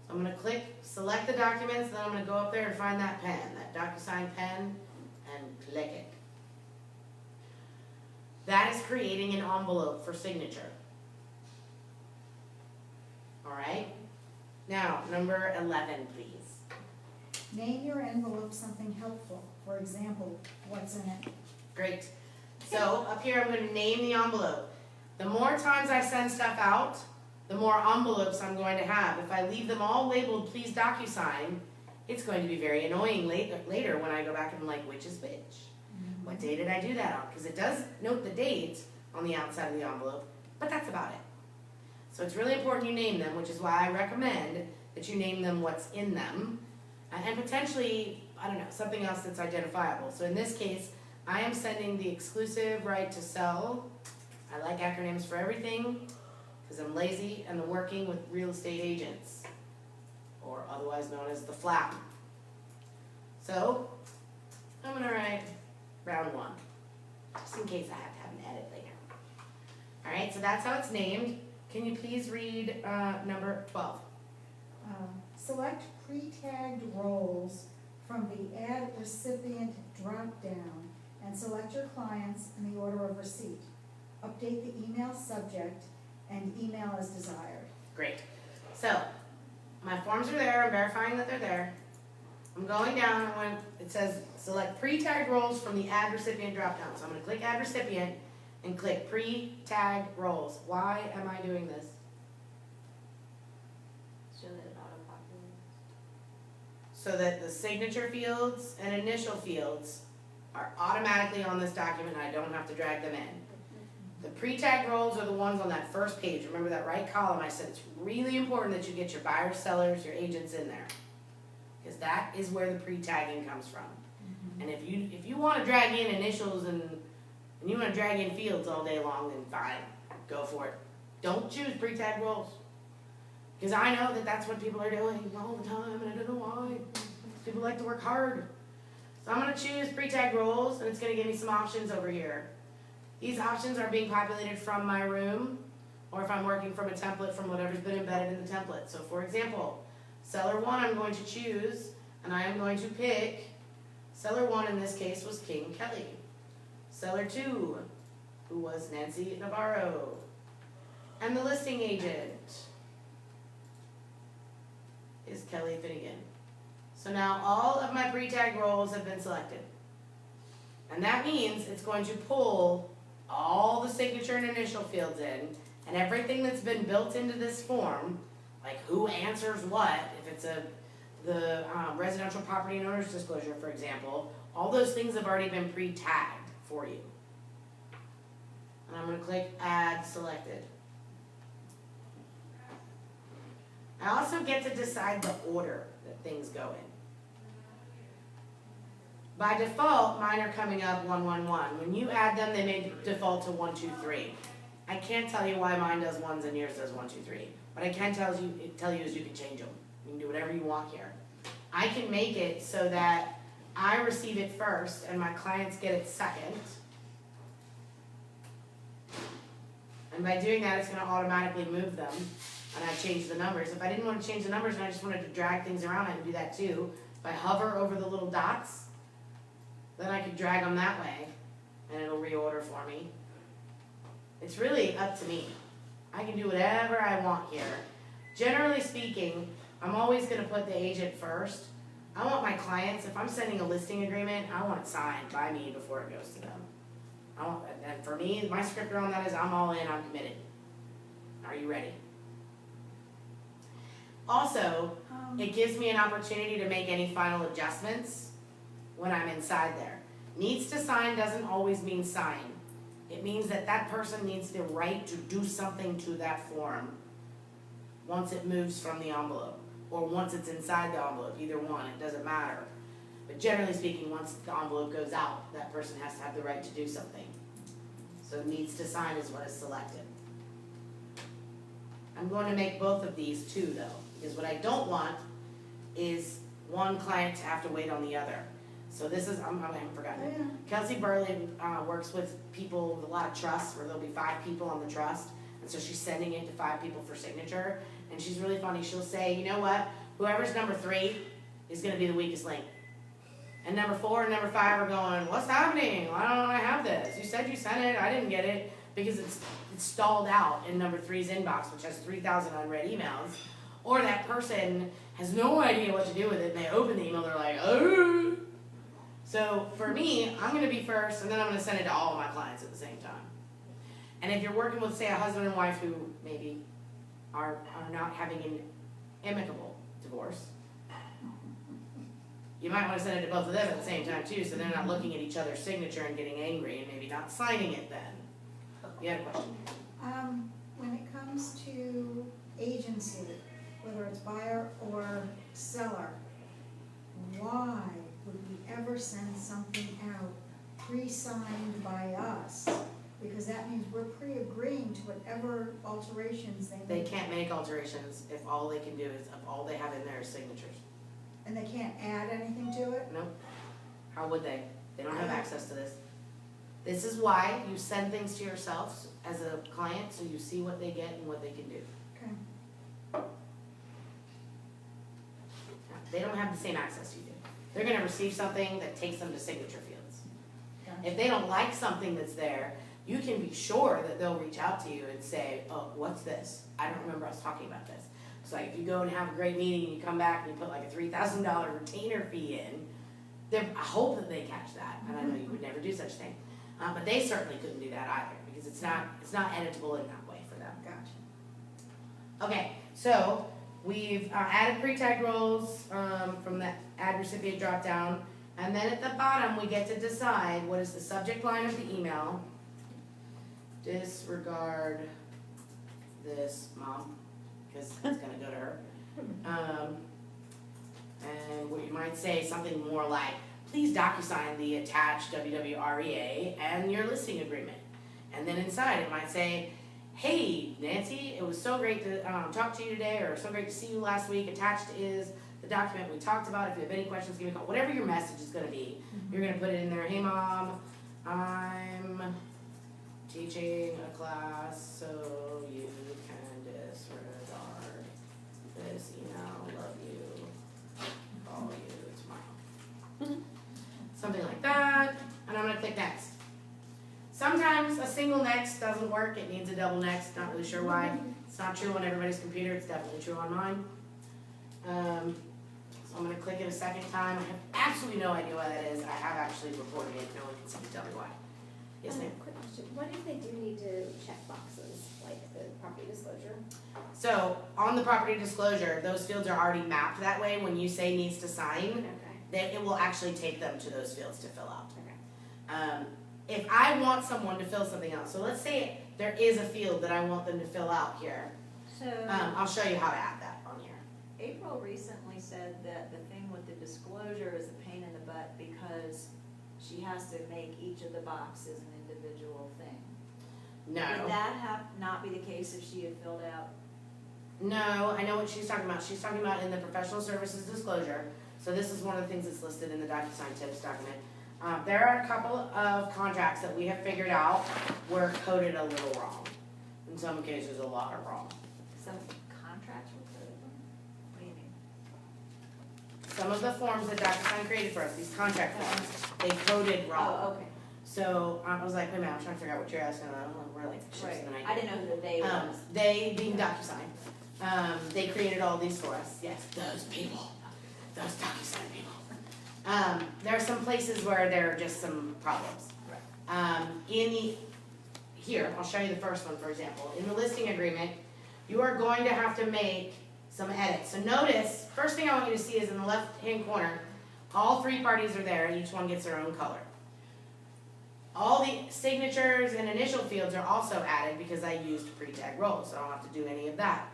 S1: So I'm gonna click, select the documents, then I'm gonna go up there and find that pen, that DocuSign pen, and click it. That is creating an envelope for signature. All right? Now, number 11, please.
S9: Name your envelope something helpful. For example, what's in it?
S1: Great. So up here, I'm gonna name the envelope. The more times I send stuff out, the more envelopes I'm going to have. If I leave them all labeled, please DocuSign, it's going to be very annoying later when I go back and I'm like, which is which? What day did I do that on? Because it does note the date on the outside of the envelope, but that's about it. So it's really important you name them, which is why I recommend that you name them what's in them, and potentially, I don't know, something else that's identifiable. So in this case, I am sending the exclusive right to sell. I like acronyms for everything, because I'm lazy, and the working with real estate agents, or otherwise known as the FLAP. So, I'm gonna write round 1, just in case I have to have an edit later. Alright, so that's how it's named. Can you please read number 12?
S9: Select pre-tagged roles from the Add Recipient drop-down and select your clients in the order of receipt. Update the email subject and email as desired.
S1: Great. So, my forms are there, I'm verifying that they're there. I'm going down, it says select pre-tagged roles from the Add Recipient dropdown. So I'm gonna click Add Recipient and click pre-tagged roles. Why am I doing this?
S3: So that it auto-populates.
S1: So that the signature fields and initial fields are automatically on this document and I don't have to drag them in. The pre-tagged roles are the ones on that first page. Remember that right column, I said it's really important that you get your buyers, sellers, your agents in there. Because that is where the pre-tagging comes from. And if you want to drag in initials and you want to drag in fields all day long, then fine, go for it. Don't choose pre-tagged roles. Because I know that that's what people are doing all the time, and I don't know why. People like to work hard. So I'm going to choose pre-tagged roles, and it's going to give me some options over here. These options are being populated from my room, or if I'm working from a template from whatever's been embedded in the template. So for example, seller 1 I'm going to choose, and I am going to pick, seller 1 in this case was King Kelly. Seller 2, who was Nancy Navarro. And the listing agent is Kelly Finnegan. So now all of my pre-tag roles have been selected. And that means it's going to pull all the signature and initial fields in, and everything that's been built into this form, like who answers what, if it's the residential property and owner's disclosure, for example, all those things have already been pre-tagged for you. And I'm going to click Add Selected. I also get to decide the order that things go in. By default, mine are coming up 1, 1, 1. When you add them, they may default to 1, 2, 3. I can't tell you why mine does 1s and yours does 1, 2, 3. What I can tell you is you can change them. You can do whatever you want here. I can make it so that I receive it first and my clients get it second. And by doing that, it's gonna automatically move them, and I change the numbers. If I didn't wanna change the numbers and I just wanted to drag things around, I can do that too. If I hover over the little dots, then I can drag them that way, and it'll reorder for me. It's really up to me. I can do whatever I want here. Generally speaking, I'm always gonna put the agent first. I want my clients, if I'm sending a listing agreement, I want it signed by me before it goes to them. And for me, my scripter on that is I'm all in, I'm committed. Are you ready? Also, it gives me an opportunity to make any final adjustments when I'm inside there. Needs to sign doesn't always mean sign. It means that that person needs the right to do something to that form once it moves from the envelope, or once it's inside the envelope, either one, it doesn't matter. But generally speaking, once the envelope goes out, that person has to have the right to do something. So needs to sign is what is selected. I'm going to make both of these too though, because what I don't want is one client to have to wait on the other. So this is, I haven't forgotten. Kelsey Burley works with people with a lot of trust, where there'll be 5 people on the trust. And so she's sending it to 5 people for signature. And she's really funny. She'll say, you know what? Whoever's number 3 is gonna be the weakest link. And number 4 and number 5 are going, what's happening? Why don't I have this? You said you sent it, I didn't get it. Because it's stalled out in number 3's inbox, which has 3,000 unread emails. Or that person has no idea what to do with it, and they open the email, they're like, oh. So for me, I'm gonna be first, and then I'm gonna send it to all of my clients at the same time. And if you're working with, say, a husband and wife who maybe are not having an amicable divorce, you might want to send it to both of them at the same time too, so they're not looking at each other's signature and getting angry and maybe not signing it then. You had a question?
S9: When it comes to agency, whether it's buyer or seller, why would we ever send something out pre-signed by us? Because that means we're pre-agreeing to whatever alterations they
S1: They
S9: make.
S1: can't make alterations if all they can do is, if all they have in there is signatures.
S9: And they can't add anything to it?
S1: Nope. How would they? They don't have access to this. This is why you send things to yourself as a client, so you see what they get and what they can do.
S9: Okay.
S1: They don't have the same access you do. They're gonna receive something that takes them to signature fields.
S9: Gotcha.
S1: If they don't like something that's there, you can be sure that they'll reach out to you and say, oh, what's this? I don't remember us talking about this. It's like if you go and have a great meeting and you come back and you put like a $3,000 retainer fee in, I hope that they catch that, and I know you would never do such a thing. But they certainly couldn't do that either, because it's not editable in that way for them.
S9: Gotcha.
S1: Okay, so we've added pre-tag roles from the add recipient dropdown, and then at the bottom we get to decide what is the subject line of the email. Disregard this, Mom, because it's gonna go to her. And what you might say something more like, please DocuSign the attached WWREA and your listing agreement. And then inside it might say, hey, Nancy, it was so great to talk to you today, or so great to see you last week. Attached is the document we talked about. If you have any questions, give me a call. Whatever your message is gonna be, you're gonna put it in there. Hey, Mom, I'm teaching a class, so you can disregard this email. Love you. Call you tomorrow. Something like that, and I'm gonna click next. Sometimes a single next doesn't work, it needs a double next, not really sure why. It's not true on everybody's computer, it's definitely true on mine. So I'm gonna click it a second time. I have absolutely no idea why that is. I have actually reported it, no one can seem to tell me why. Yes, ma'am?
S5: Quick question, what if they do need to check boxes, like the property disclosure?
S1: So, on the property disclosure, those fields are already mapped that way. When you say needs to sign,
S5: Okay,
S1: then it will actually take them to those fields to fill out.
S5: okay.
S1: If I want someone to fill something out, so let's say there is a field that I want them to fill out here,
S3: So
S1: I'll show you how to add that on here.
S3: April recently said that the thing with the disclosure is a pain in the butt because she has to make each of the boxes an individual thing. Would
S1: No,
S3: that not be the case if she had filled out?
S1: no, I know what she's talking about. She's talking about in the professional services disclosure. So this is one of the things that's listed in the DocuSign tips document. There are a couple of contracts that we have figured out were coded a little wrong. In some cases, a lot are wrong.
S3: Some contracts were coded wrong? What do you mean?
S1: Some of the forms that DocuSign created for us, these contract forms, they coded wrong.
S3: Oh, okay,
S1: So I was like, wait a minute, I'm trying to figure out what you're asking, and I'm like, we're like ships
S3: right.
S1: in the night.
S3: I didn't know who the they was.
S1: They being DocuSign, they created all these for us, yes, those people, those DocuSign people. There are some places where there are just some problems. Here, I'll show you the first one, for example, in the listing agreement, you are going to have to make some edits. So notice, first thing I want you to see is in the left-hand corner, all three parties are there, each one gets their own color. All the signatures and initial fields are also added because I used pre-tag roles, so I don't have to do any of that.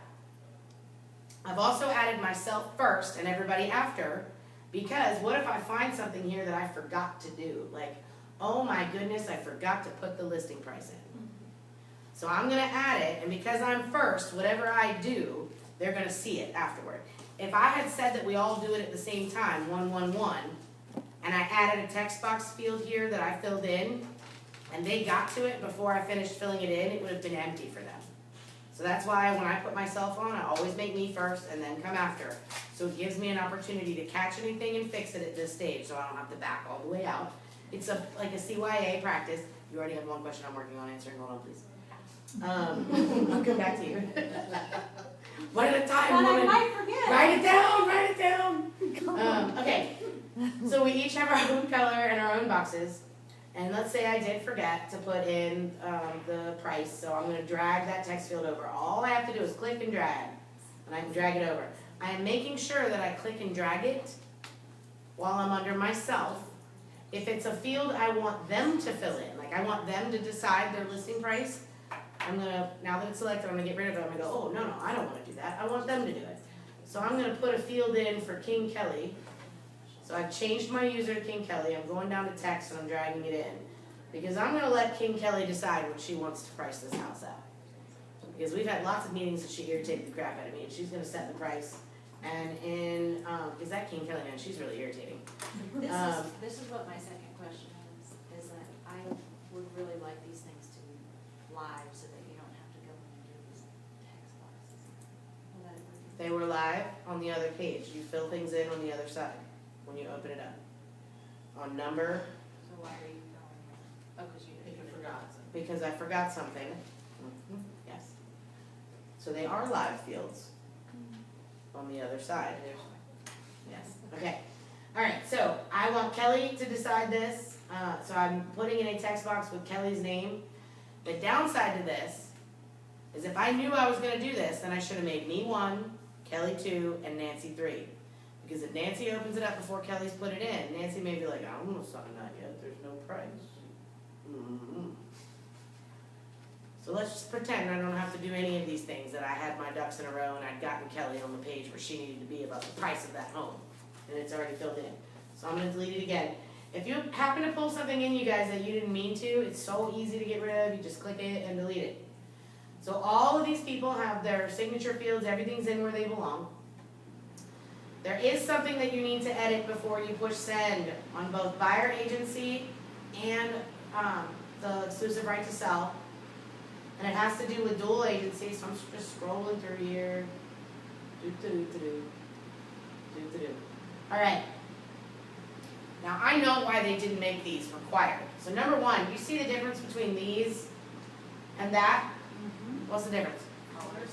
S1: I've also added myself first and everybody after, because what if I find something here that I forgot to do? Like, oh my goodness, I forgot to put the listing price in. So I'm gonna add it, and because I'm first, whatever I do, they're gonna see it afterward. If I had said that we all do it at the same time, 111, and I added a text box field here that I filled in, and they got to it before I finished filling it in, it would have been empty for them. So that's why when I put myself on, I always make me first and then come after. So it gives me an opportunity to catch anything and fix it at this stage, so I don't have to back all the way out. It's like a CYA practice. You already have one question I'm working on answering, hold on please. I'll come back to you. One at a time,
S3: But I
S1: woman.
S3: might forget.
S1: Write it down. Okay, so we each have our own color and our own boxes. And let's say I did forget to put in the price, so I'm gonna drag that text field over. All I have to do is click and drag, and I can drag it over. I am making sure that I click and drag it while I'm under myself. If it's a field I want them to fill in, like I want them to decide their listing price, I'm gonna, now that it's selected, I'm gonna get rid of it. I'm gonna go, oh, no, I don't wanna do that. I want them to do it. So I'm gonna put a field in for King Kelly. So I've changed my user to King Kelly. I'm going down to text and I'm dragging it in. Because I'm gonna let King Kelly decide what she wants to price this house at. Because we've had lots of meetings that she irritated the crap out of me, and she's gonna set the price. And is that King Kelly? Man, she's really irritating.
S3: This is what my second question is that I would really like these things to be live so that you don't have to go in and do these text boxes. Will that ever be-
S1: They were live on the other page. You fill things in on the other side when you open it up. On number,
S3: So why are you going there? Oh, because you didn't.
S1: because I forgot something. Yes. So they are live fields on the other side. Yes, okay. All right, so I want Kelly to decide this. So I'm putting in a text box with Kelly's name. The downside to this is if I knew I was gonna do this, then I should have made me 1, Kelly 2, and Nancy 3. Because if Nancy opens it up before Kelly's put it in, Nancy may be like, I don't want to sign that yet, there's no price. So let's just pretend I don't have to do any of these things, that I had my ducks in a row and I'd gotten Kelly on the page where she needed to be about the price of that home. And it's already filled in. So I'm gonna delete it again. If you happen to pull something in, you guys, that you didn't mean to, it's so easy to get rid of, you just click it and delete it. So all of these people have their signature fields, everything's in where they belong. There is something that you need to edit before you push send on both buyer agency and the exclusive right to sell. And it has to do with dual agency, so I'm just scrolling through here. All right. Now I know why they didn't make these required. So number 1, you see the difference between these and that? What's the difference?
S3: Colors.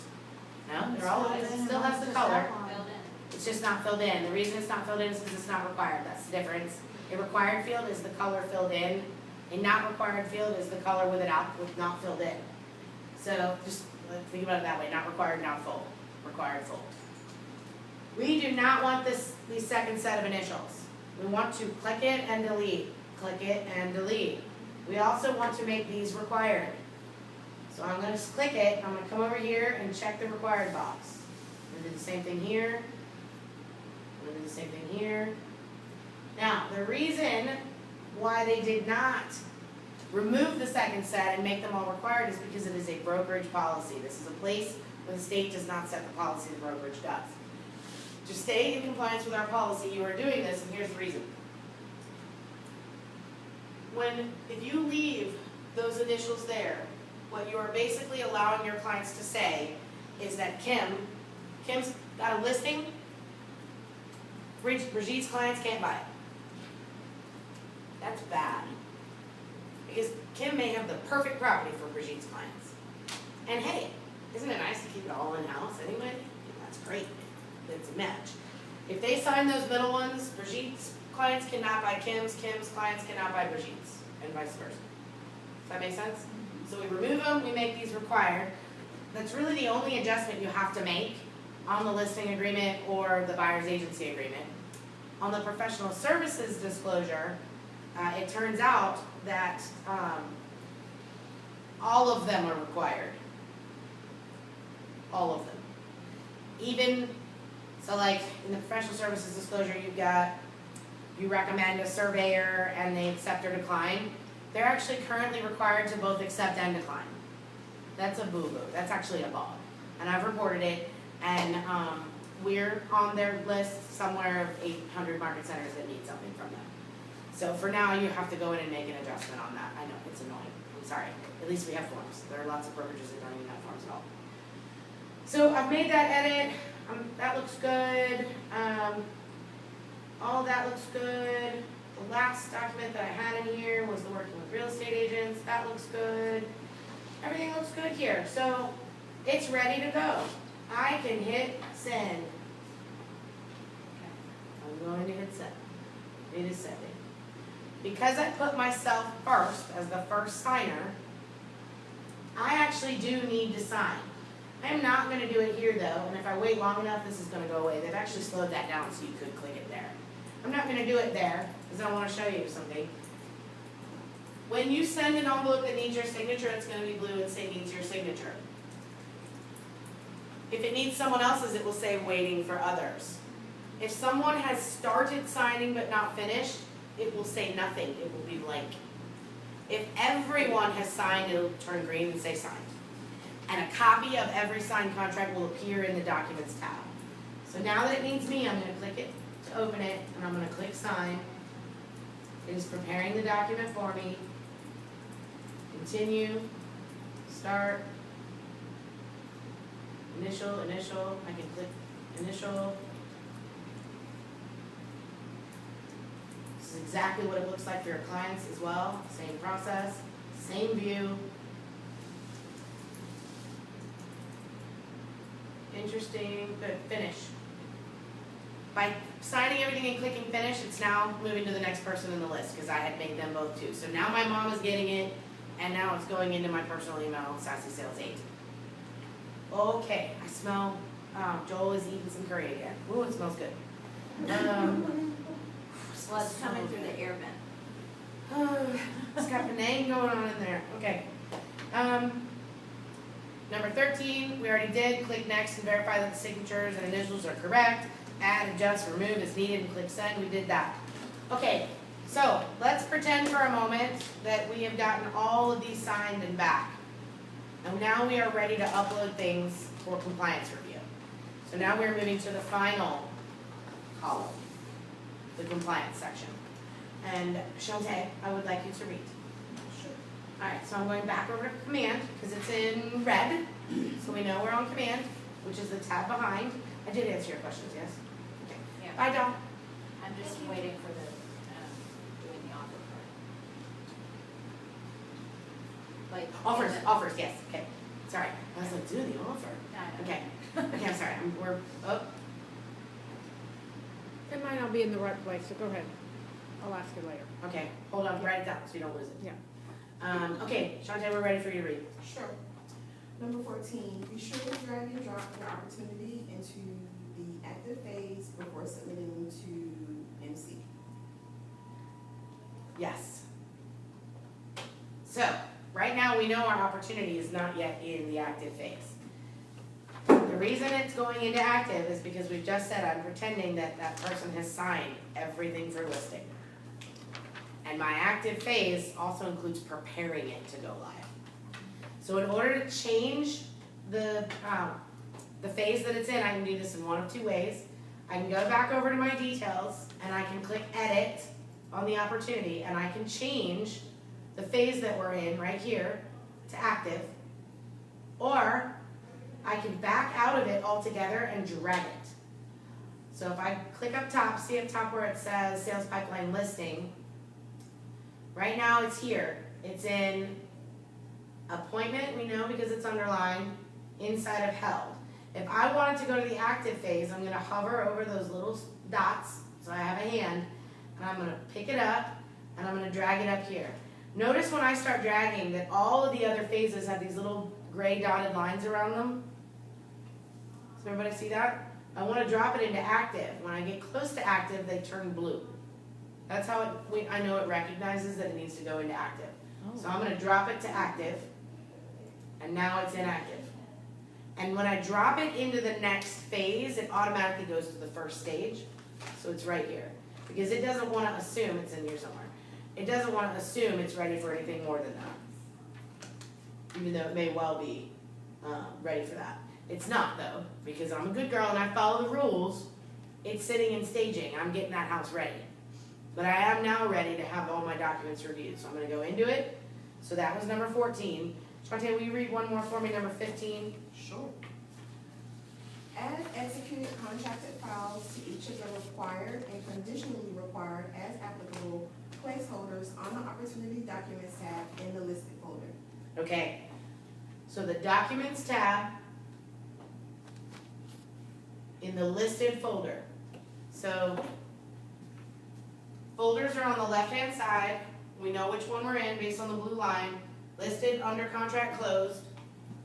S1: No, they're all, it still has the color.
S3: Filled in.
S1: It's just not filled in. The reason it's not filled in is because it's not required. That's the difference. A required field is the color filled in. A not required field is the color with it out, with not filled in. So just think about it that way. Not required, not full. Required, full. We do not want these second set of initials. We want to click it and delete. Click it and delete. We also want to make these required. So I'm going to click it. I'm going to come over here and check the required box. I'm going to do the same thing here. I'm going to do the same thing here. Now, the reason why they did not remove the second set and make them all required is because it is a brokerage policy. This is a place where the state does not set the policy, the brokerage does. to stay in compliance with our policy, you are doing this, and here's the reason. If you leave those initials there, what you are basically allowing your clients to say is that Kim's got a listing, Brigitte's clients can't buy it. That's bad. Because Kim may have the perfect property for Brigitte's clients. And hey, isn't it nice to keep it all in-house anyway? That's great. It's a match. If they sign those middle ones, Brigitte's clients cannot buy Kim's clients cannot buy Brigitte's, and vice versa. Does that make sense? So we remove them, we make these required. That's really the only adjustment you have to make on the listing agreement or the buyer's agency agreement. On the professional services disclosure, it turns out that all of them are required. All of them. Even, so like in the professional services disclosure, you recommend a surveyor and they accept or decline. They're actually currently required to both accept and decline. That's a boo-boo. That's actually a bug. And I've reported it, and we're on their list somewhere of 800 market centers that need something from them. So for now, you have to go in and make an adjustment on that. I know, it's annoying. I'm sorry. At least we have forms. There are lots of brokerages that don't even have forms at all. So I've made that edit. That looks good. All that looks good. The last document that I had in here was the working with real estate agents. That looks good. Everything looks good here. So it's ready to go. I can hit send. I'm going to hit send. It is sending. Because I put myself first as the first signer, I actually do need to sign. I'm not going to do it here though, and if I wait long enough, this is going to go away. They've actually slowed that down so you could click it there. I'm not going to do it there because I want to show you something. When you send an envelope that needs your signature, it's going to be blue and say needs your signature. If it needs someone else's, it will say waiting for others. If someone has started signing but not finished, it will say nothing. It will be blank. If everyone has signed, it'll turn green and say signed. And a copy of every signed contract will appear in the Documents tab. So now that it needs me, I'm going to click it to open it, and I'm going to click Sign. It is preparing the document for me. Continue. Start. Initial. I can click Initial. This is exactly what it looks like for your clients as well. Same process, same view. Interesting, good, finish. By signing everything and clicking finish, it's now moving to the next person in the list because I had made them both too. So now my mom is getting it, and now it's going into my personal email, SassySales8. Okay, I smell, Joel is eating some curry again. Ooh, it smells good.
S3: Well, it's coming through the air vent.
S1: It's got Penang going on in there. Okay. Number 13, we already did. Click next and verify that the signatures and initials are correct. Add, adjust, remove as needed, and click send. We did that. Okay, so let's pretend for a moment that we have gotten all of these signed and back. And now we are ready to upload things for compliance review. So now we're moving to the final column, the compliance section. And Shantae, I would like you to read.
S4: Sure.
S1: Alright, so I'm going back over to command, because it's in red, so we know we're on command, which is the tab behind. I did answer your questions, yes? Okay.
S3: Yeah.
S1: Bye, Dawn.
S3: I'm just waiting for the, doing the offer part. Like.
S1: Offers, yes, okay. Sorry, I was like, do the offer.
S3: I know.
S1: Okay, okay, I'm sorry,
S7: It might not be in the right place, so go ahead. I'll ask you later.
S1: okay, hold on, write it down so you don't lose it.
S7: Yeah.
S1: Okay, Shantae, we're ready for you to read.
S4: Sure. Number 14, be sure to drag and drop the opportunity into the active phase before submitting to MC.
S1: Yes. So, right now we know our opportunity is not yet in the active phase. The reason it's going into active is because we've just said I'm pretending that that person has signed everything for listing. And my active phase also includes preparing it to go live. So in order to change the phase that it's in, I can do this in one of two ways. I can go back over to my details and I can click edit on the opportunity and I can change the phase that we're in right here to active. Or I can back out of it altogether and drag it. So if I click up top, see up top where it says sales pipeline listing, right now it's here. It's in appointment, we know because it's underlined, inside of held. If I wanted to go to the active phase, I'm gonna hover over those little dots, so I have a hand, and I'm gonna pick it up, and I'm gonna drag it up here. Notice when I start dragging that all of the other phases have these little gray dotted lines around them. Does everybody see that? I wanna drop it into active. When I get close to active, they turn blue. That's how I know it recognizes that it needs to go into active. So I'm gonna drop it to active, and now it's inactive. And when I drop it into the next phase, it automatically goes to the first stage. So it's right here. Because it doesn't wanna assume it's in here somewhere. It doesn't wanna assume it's ready for anything more than that. Even though it may well be ready for that. It's not though, because I'm a good girl and I follow the rules. It's sitting in staging, I'm getting that house ready. But I am now ready to have all my documents reviewed. So I'm gonna go into it. So that was number 14. Shante, will you read one more for me, number 15?
S2: Sure.
S4: Add executed contracted files to each of the required and conditionally required as applicable placeholders on the Opportunity Documents tab in the listed folder.
S1: Okay, so the Documents tab in the listed folder. So folders are on the left-hand side. We know which one we're in based on the blue line. Listed, under contract, closed,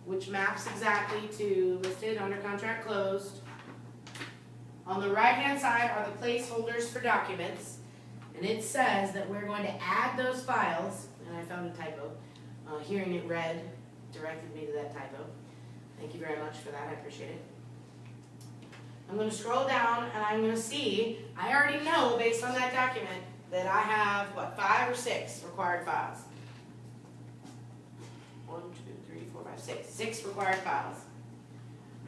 S1: which maps exactly to listed, under contract, closed. On the right-hand side are the placeholders for documents, and it says that we're going to add those files, and I found a typo. Hearing it read directed me to that typo. Thank you very much for that, I appreciate it. I'm gonna scroll down and I'm gonna see, I already know based on that document that I have, 5 or 6 required files. 1, 2, 3, 4, 5, 6. 6 required files.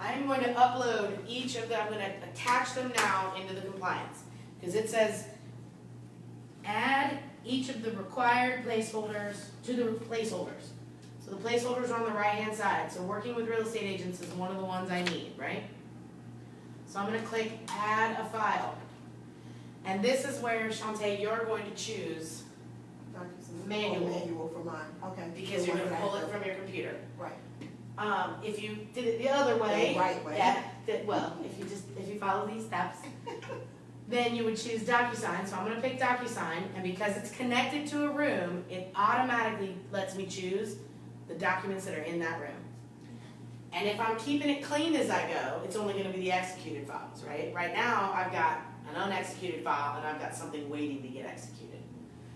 S1: I'm going to upload each of them, I'm gonna attach them now into the compliance. Because it says, add each of the required placeholders to the placeholders. So the placeholders are on the right-hand side. So working with real estate agents is one of the ones I need, right? So I'm gonna click add a file. And this is where, Shante, you're going to choose Manual.
S4: Manual for mine, okay.
S1: because you're gonna pull it from your computer.
S4: Right.
S1: If you did it the other way,
S4: The right way.
S1: yeah, if you follow these steps, then you would choose DocuSign. So I'm gonna pick DocuSign, and because it's connected to a room, it automatically lets me choose the documents that are in that room. And if I'm keeping it clean as I go, it's only gonna be the executed files, right? Right now, I've got an unexecuted file and I've got something waiting to get executed.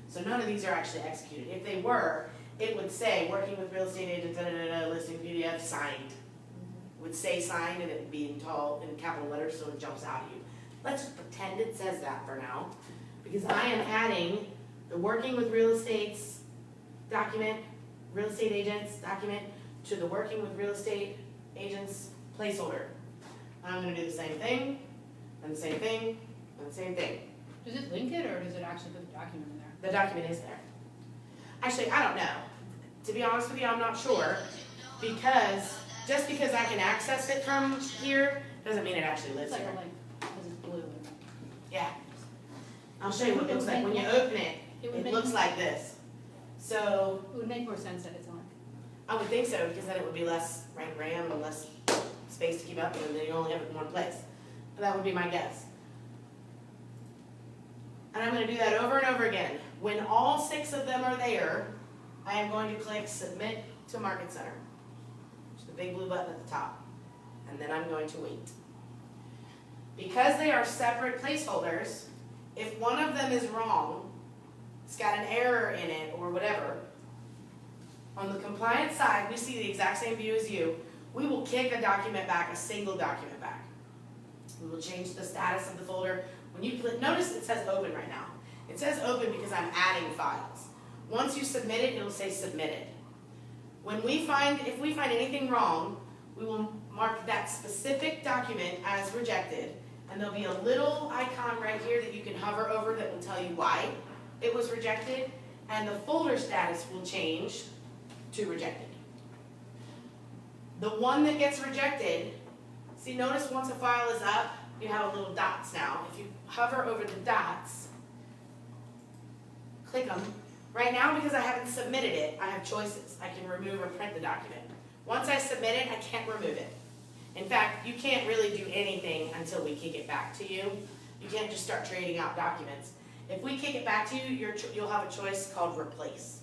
S1: So none of these are actually executed. If they were, it would say, working with real estate agents, listing PDF, signed. It would say signed and it would be in tall, in capital letters, so it jumps out at you. Let's just pretend it says that for now, because I am adding the working with real estates document, real estate agents document, to the working with real estate agents placeholder. I'm gonna do the same thing, and the same thing, and the same thing.
S8: Does it link it, or does it actually put the document in there?
S1: The document is there. Actually, I don't know. To be honest with you, I'm not sure, because just because I can access it from here, doesn't mean it actually lives
S8: It's like
S1: here.
S8: a link, because it's blue.
S1: Yeah. I'll show you what it looks like. When you open it,
S8: It would
S1: it
S8: make,
S1: looks like this. So,
S8: it would make more sense that it's a link.
S1: I would think so, because then it would be less RAM and less space to keep up, and then you only have it in one place. That would be my guess. And I'm gonna do that over and over again. When all 6 of them are there, I am going to click Submit to Market Center. Which is the big blue button at the top. And then I'm going to wait. Because they are separate placeholders, if one of them is wrong, it's got an error in it or whatever, on the compliance side, we see the exact same view as you. We will kick a document back, a single document back. We will change the status of the folder. When you click, notice it says open right now. It says open because I'm adding files. Once you submit it, it'll say submitted. If we find anything wrong, we will mark that specific document as rejected, and there'll be a little icon right here that you can hover over that will tell you why it was rejected, and the folder status will change to rejected. The one that gets rejected, see, notice once a file is up, you have a little dots now. If you hover over the dots, click them. Right now, because I haven't submitted it, I have choices. I can remove or print the document. Once I submit it, I can't remove it. In fact, you can't really do anything until we kick it back to you. You can't just start trading out documents. If we kick it back to you, you'll have a choice called replace.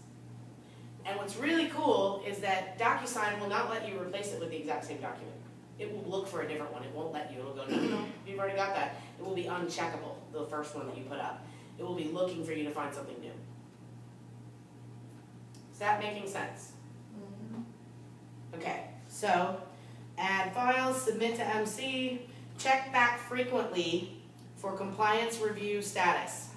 S1: And what's really cool is that DocuSign will not let you replace it with the exact same document. It will look for a different one. It won't let you. It'll go, no, you've already got that. It will be uncheckable, the first one that you put up. It will be looking for you to find something new. Is that making sense? Okay, so add files, submit to MC, check back frequently for compliance review status.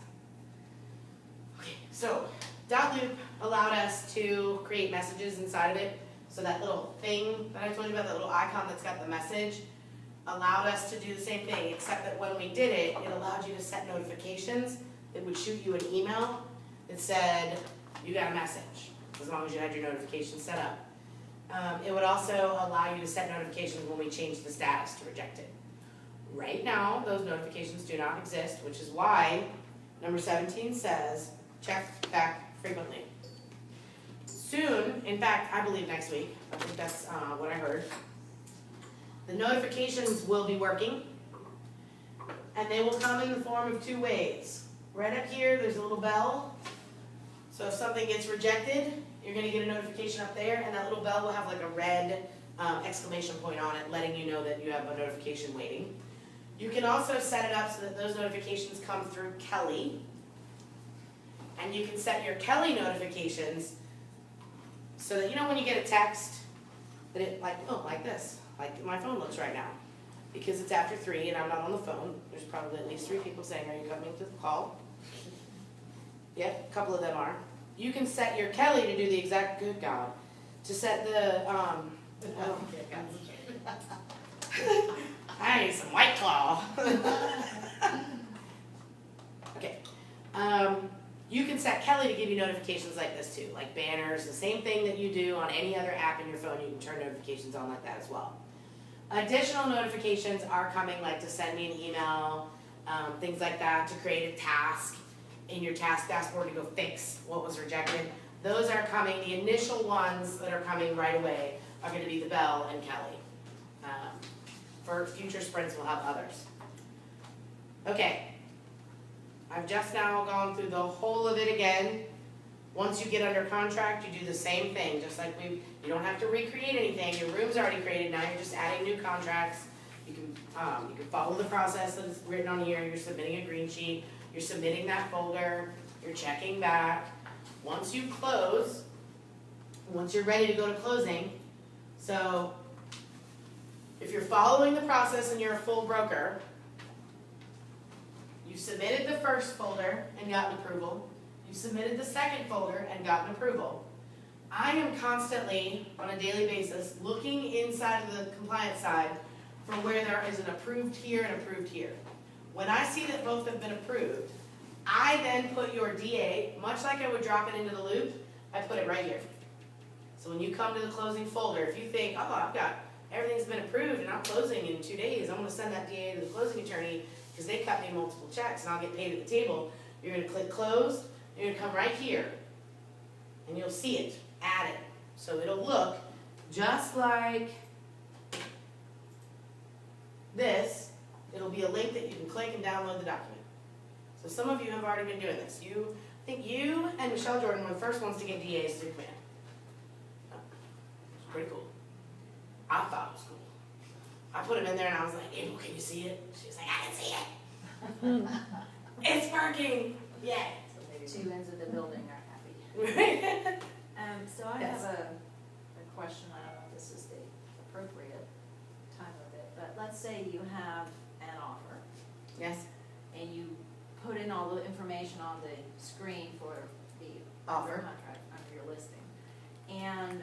S1: Okay, so .loop allowed us to create messages inside of it. So that little thing that I told you about, that little icon that's got the message, allowed us to do the same thing, except that when we did it, it allowed you to set notifications that would shoot you an email that said, you got a message, as long as you had your notifications set up. It would also allow you to set notifications when we changed the status to rejected. Right now, those notifications do not exist, which is why number 17 says, check back frequently. Soon, in fact, I believe next week, I think that's what I heard, the notifications will be working, and they will come in the form of two ways. Right up here, there's a little bell, so if something gets rejected, you're gonna get a notification up there, and that little bell will have like a red exclamation point on it, letting you know that you have a notification waiting. You can also set it up so that those notifications come through Kelly, and you can set your Kelly notifications so that, you know, when you get a text, that it like this, like my phone looks right now. Because it's after 3 and I'm not on the phone, there's probably at least 3 people saying, are you coming to the call? Yep, a couple of them are. You can set your Kelly to do the exact, good God, to set the, I need some White Claw. Okay. You can set Kelly to give you notifications like this too, like banners, the same thing that you do on any other app in your phone, you can turn notifications on like that as well. Additional notifications are coming, like to send me an email, things like that, to create a task in your task dashboard to go fix what was rejected. Those are coming. The initial ones that are coming right away are going to be the Bell and Kelly. For future sprints, we'll have others. Okay. I've just now gone through the whole of it again. Once you get under contract, you do the same thing, just like you don't have to recreate anything. Your room's already created, now you're just adding new contracts. You can follow the process that is written on here. You're submitting a green sheet, you're submitting that folder, you're checking back. Once you close, once you're ready to go to closing, so if you're following the process and you're a full broker, you submitted the first folder and got an approval. You submitted the second folder and got an approval. I am constantly, on a daily basis, looking inside of the compliance side for where there is an approved here and approved here. When I see that both have been approved, I then put your DA, much like I would drop it into the loop, I put it right here. So when you come to the closing folder, if you think, oh, I've got, everything's been approved and I'm closing in 2 days, I'm gonna send that DA to the closing attorney because they cut me multiple checks and I'll get paid at the table. You're gonna click close, you're gonna come right here and you'll see it, add it. So it'll look just like this. It'll be a link that you can click and download the document. So some of you have already been doing this. I think you and Michelle Jordan were the first ones to get DAs through Command. It's pretty cool. I thought it was cool. I put them in there and I was like, April, can you see it? She was like, I can see it. It's working. Yeah.
S3: So maybe 2 ends of the building are happy. So I
S1: Yes.
S3: have a question, I don't know if this is the appropriate time of it, but let's say you have an offer
S1: Yes.
S3: and you put in all the information on the screen for the
S1: Offer.
S3: contract under your listing. And,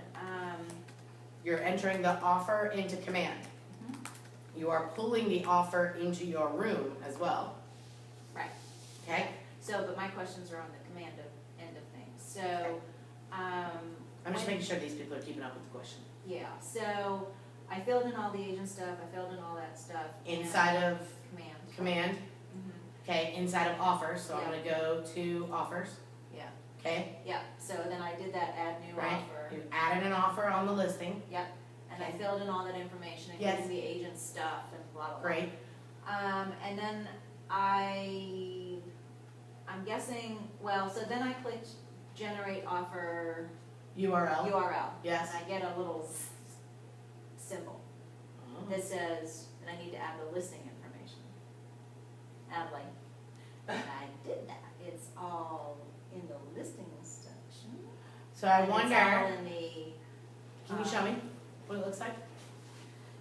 S1: You're entering the offer into Command. you are pulling the offer into your room as well.
S3: Right.
S1: Okay?
S3: So, but my questions are on the command of, end of things, so,
S1: I'm just
S3: when-
S1: making sure these people are keeping up with the question.
S3: yeah, so I filled in all the agent stuff, I filled in all that stuff. and
S1: Inside of
S3: Command.
S1: command,
S3: Mhm.
S1: okay, inside of offers, so I'm gonna go to offers,
S3: Yeah,
S1: okay?
S3: yeah, so then I did that add new
S1: Right,
S3: offer,
S1: you added an offer on the listing,
S3: and I filled in all that information,
S1: Yes.
S3: including the agent stuff and blah, blah, blah.
S1: great,
S3: And then I'm guessing, well, so then I clicked generate offer
S1: URL,
S3: URL.
S1: yes.
S3: And I get a little symbol that says that I need to add the listing information. And I'm like, and I did that, it's all in the listing section.
S1: So I
S3: And
S1: wonder,
S3: It's all in the.
S1: can you show me what it looks like?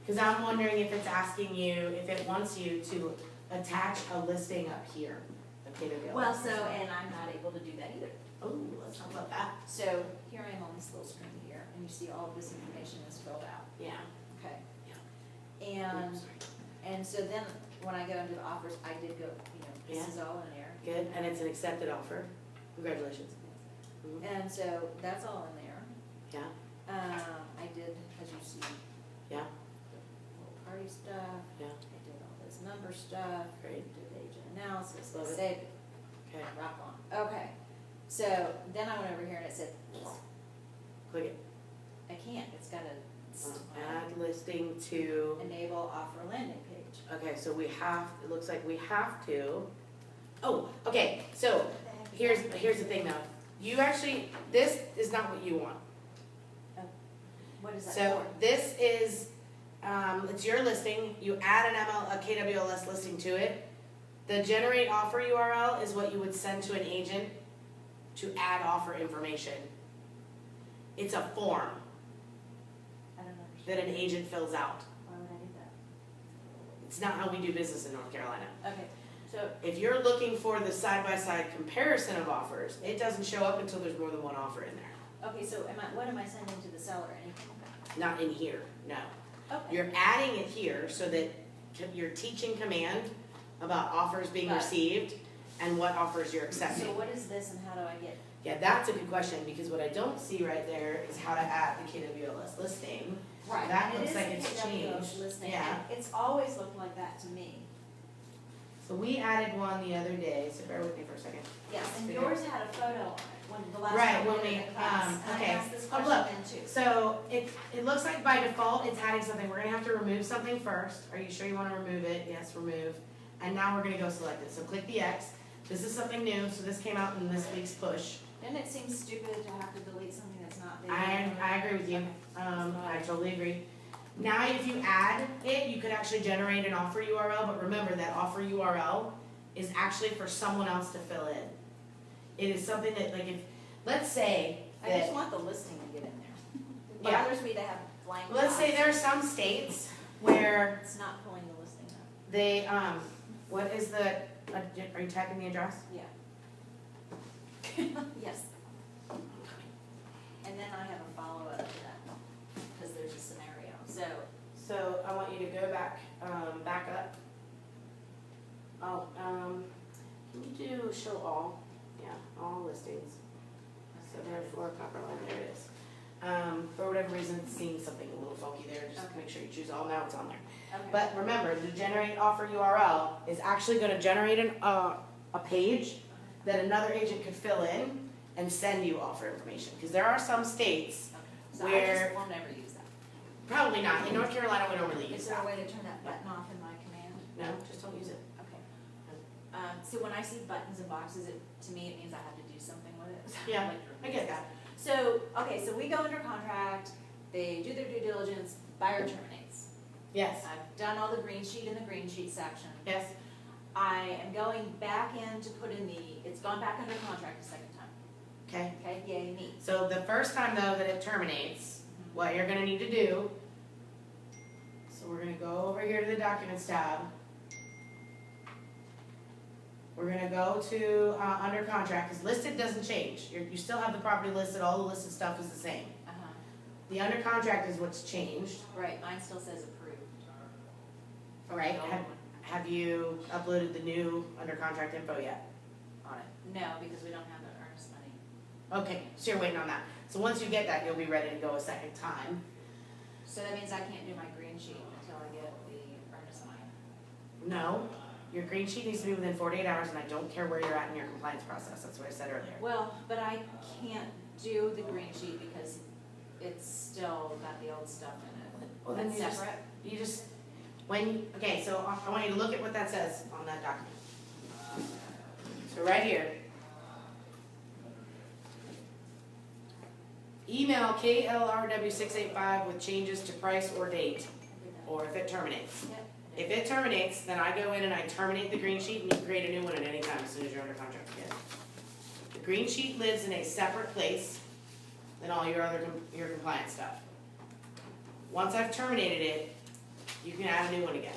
S1: Cause I'm wondering if it's asking you, if it wants you to attach a listing up here, okay, to go.
S3: Well, so, and I'm not able to do that either.
S1: Oh, let's talk about that,
S3: So here I am on this little screen here, and you see all of this information is filled out,
S1: yeah.
S3: okay?
S1: Yeah.
S3: And,
S1: Oops, sorry.
S3: and so then, when I go into the offers, I did go, this
S1: Yeah.
S3: is all in there.
S1: Good, and it's an accepted offer, congratulations. Mhm.
S3: And so, that's all in there.
S1: Yeah,
S3: I did, as you see.
S1: Yeah.
S3: the Little party stuff.
S1: Yeah.
S3: I did all this number stuff.
S1: Great.
S3: Did agent analysis,
S1: Love it.
S3: saved it.
S1: okay,
S3: Rock on. Okay, so then I went over here and it said,
S1: click it.
S3: I can't, it's gotta
S1: Add listing to,
S3: enable offer landing page.
S1: okay, so we have, it looks like we have to, oh, okay, so here's the thing though. You actually, this is not what you want.
S3: What is that
S1: So
S3: for?
S1: this is, it's your listing, you add an a KWLS listing to it. The generate offer URL is what you would send to an agent to add offer information. It's a form
S3: I don't understand.
S1: that an agent fills out.
S3: Why would I do
S1: It's not how we do business in North Carolina.
S3: that? Okay, so,
S1: If you're looking for the side-by-side comparison of offers, it doesn't show up until there's more than one offer in there.
S3: okay, so what am I sending to the seller, anything?
S1: Not in here, no.
S3: Okay,
S1: You're adding it here so that you're teaching command about offers being
S3: Got it.
S1: received and what offers you're accepting.
S3: so what is this and how do I get,
S1: Yeah, that's a good question, because what I don't see right there is how to add the KWLS listing.
S3: right,
S1: That
S3: and it
S1: looks
S3: is
S1: like
S3: a
S1: it's
S3: KWS
S1: changed.
S3: listing,
S1: Yeah.
S3: and it's always looked like that to me.
S1: So we added one the other day, so bear with me for a second.
S3: Yes, and
S1: Figure-
S3: yours had a photo on it, when the last
S1: Right,
S3: time we
S1: when
S3: did
S1: we,
S3: it in class, and I
S1: okay.
S3: asked this
S1: Oh,
S3: question
S1: look.
S3: then too.
S1: So it looks like by default, it's adding something. We're gonna have to remove something first. Are you sure you wanna remove it? Yes, remove. And now we're gonna go select it. So click the X. This is something new, so this came out in this week's push.
S3: Doesn't it seem stupid to have to delete something that's not there?
S1: I agree with you. I totally agree. Now, if you add it, you could actually generate an offer URL, but remember that offer URL is actually for someone else to fill in. It is something that, like, if, let's say
S3: I just
S1: that,
S3: want the listing to get in there. It
S1: Yeah.
S3: bothers me to have blank.
S1: let's say
S3: box.
S1: there are some states where
S3: It's not pulling the listing up.
S1: they, what is the, are you typing the address?
S3: Yeah. Yes. And then I have a follow-up to that, because there's a scenario, so,
S1: So I want you to go back, back up. Oh, can you do show all? Yeah, all listings. So therefore, copper line, there it is. For whatever reason, it's seeing something a little funky there, just
S3: Okay.
S1: make sure you choose all, now it's on there.
S3: okay.
S1: But remember, the generate offer URL is actually gonna generate a page that another agent could fill in and send you offer information. Cause there are some states,
S3: Okay. So I
S1: where-
S3: just won't ever use that.
S1: probably not, in North Carolina, we don't really use
S3: Is there a
S1: that.
S3: way to turn that button off in my command?
S1: No, just don't use it.
S3: Okay. So when I see buttons and boxes, to me, it means I have to do something with it.
S1: Yeah,
S3: Like-
S1: I get that.
S3: So, okay, so we go under contract, they do their due diligence, buyer terminates.
S1: Yes,
S3: I've done all the green sheet in the green sheet section.
S1: yes,
S3: I am going back in to put in it's gone back under contract a second time,
S1: okay.
S3: okay, yay, neat.
S1: So the first time though that it terminates, what you're gonna need to do, so we're gonna go over here to the documents tab. We're gonna go to, under contract, cause listed doesn't change, you still have the property listed, all the listed stuff is the same.
S3: Uh-huh,
S1: The under contract is what's changed,
S3: right, mine still says approved.
S1: All right,
S3: the old one.
S1: have you uploaded the new under contract info yet on it?
S3: No, because we don't have the earnest money.
S1: Okay, so you're waiting on that. So once you get that, you'll be ready to go a second time.
S3: So that means I can't do my green sheet until I get the earnest money.
S1: No, your green sheet needs to be within 48 hours, and I don't care where you're at in your compliance process. That's what I said earlier.
S3: Well, but I can't do the green sheet because it's still got the old stuff in it.
S1: Well, then
S3: That's separate.
S1: okay, so I want you to look at what that says on that document. So right here. Email KLRW685 with changes to price or date, or if it terminates.
S3: Yep.
S1: If it terminates, then I go in and I terminate the green sheet and you create a new one at any time as soon as you're under contract again. The green sheet lives in a separate place than all your other, your compliance stuff. Once I've terminated it, you can add a new one again.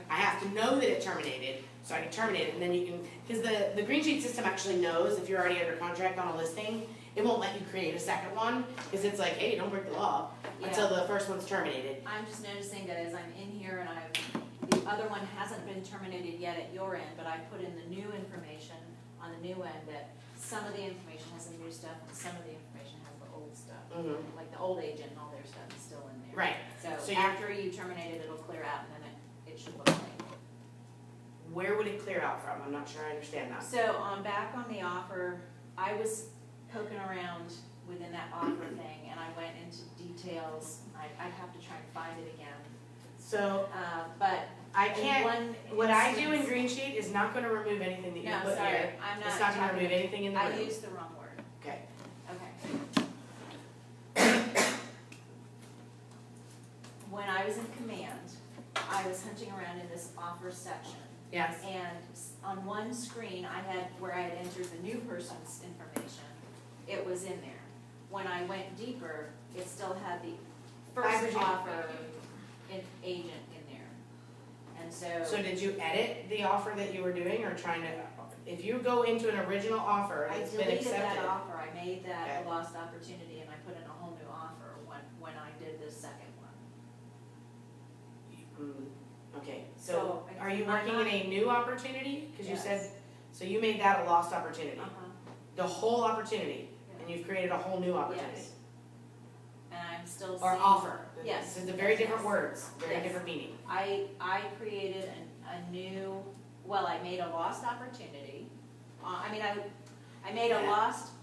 S1: I have to know that it terminated, so I can terminate it, and then you can, because the green sheet system actually knows if you're already under contract on a listing, it won't let you create a second one, because it's like, hey, don't break the law, until the first one's terminated.
S3: I'm just noticing that as I'm in here and the other one hasn't been terminated yet at your end, but I put in the new information on the new end that some of the information has the new stuff and some of the information has the old stuff.
S1: Mhm.
S3: Like the old agent and all their stuff is still in there.
S1: Right,
S3: So
S1: So you're-
S3: after you terminate it, it'll clear out and then it should look like.
S1: where would it clear out from? I'm not sure I understand that.
S3: So back on the offer, I was poking around within that offer thing and I went into details. I'd have to try and find it again.
S1: So,
S3: But
S1: I
S3: in
S1: can't,
S3: one
S1: what I do in
S3: instance-
S1: green sheet is not gonna remove anything that you
S3: No,
S1: put
S3: sorry,
S1: here.
S3: I'm not
S1: It's not gonna
S3: talking-
S1: remove anything in the
S3: I
S1: room.
S3: used the wrong word.
S1: Okay.
S3: Okay. When I was in command, I was hunting around in this offer section.
S1: Yes.
S3: And on one screen, I had, where I had entered the new person's information, it was in there. When I went deeper, it still had the first
S1: Virginia.
S3: offer agent in there. And
S1: So did you edit the offer that you were doing, or trying to, if you go into an original offer
S3: I
S1: that's been
S3: deleted that
S1: accepted?
S3: offer, I made that
S1: Okay.
S3: a lost opportunity, and I put in a whole new offer when I did this second one.
S1: Okay, so
S3: So,
S1: are you
S3: in my
S1: working in a new opportunity? Cause you
S3: Yes.
S1: said, so you made that a lost opportunity,
S3: Uh-huh,
S1: the whole opportunity, and you've created a whole new opportunity?
S3: yes. And I'm still seeing.
S1: Or offer?
S3: Yes.
S1: This is very different
S3: Yes.
S1: words, very
S3: Yes.
S1: different meaning.
S3: I created a new, well, I made a lost opportunity. I made a
S1: Yeah.
S3: lost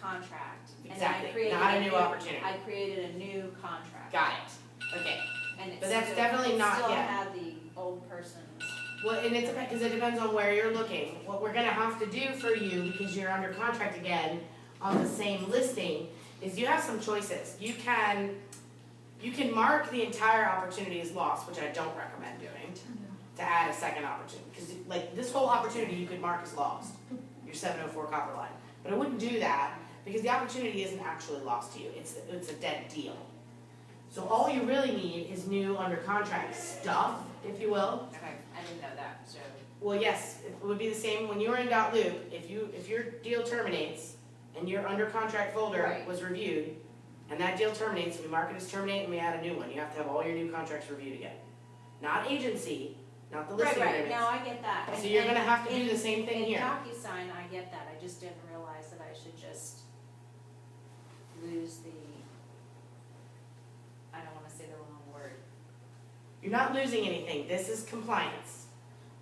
S3: contract. And then
S1: Exactly,
S3: I created
S1: not a new opportunity.
S3: I created a new contract.
S1: Got it, okay.
S3: And it
S1: But that's
S3: still-
S1: definitely not
S3: It
S1: yet.
S3: still had the old person's.
S1: Well, and it's, because it depends on where you're looking. What we're gonna have to do for you, because you're under contract again on the same listing, is you have some choices. You can mark the entire opportunity as lost, which I don't recommend doing, to add a second opportunity. Because like, this whole opportunity you could mark as lost, your 704 copper line. But I wouldn't do that, because the opportunity isn't actually lost to you. It's a dead deal. So all you really need is new under contract stuff, if you will.
S3: Okay, I didn't know that, so.
S1: Well, yes, it would be the same when you were in .loop, if your deal terminates and your under contract folder
S3: Right.
S1: was reviewed, and that deal terminates, we mark it as terminate and we add a new one, you have to have all your new contracts reviewed again. Not agency, not the listing
S3: Right,
S1: agreements.
S3: no, I get that.
S1: So you're
S3: And-
S1: gonna have to do
S3: and
S1: the same thing here.
S3: In DocuSign, I get that, I just didn't realize that I should just lose the, I don't wanna say the wrong word.
S1: You're not losing anything, this is compliance.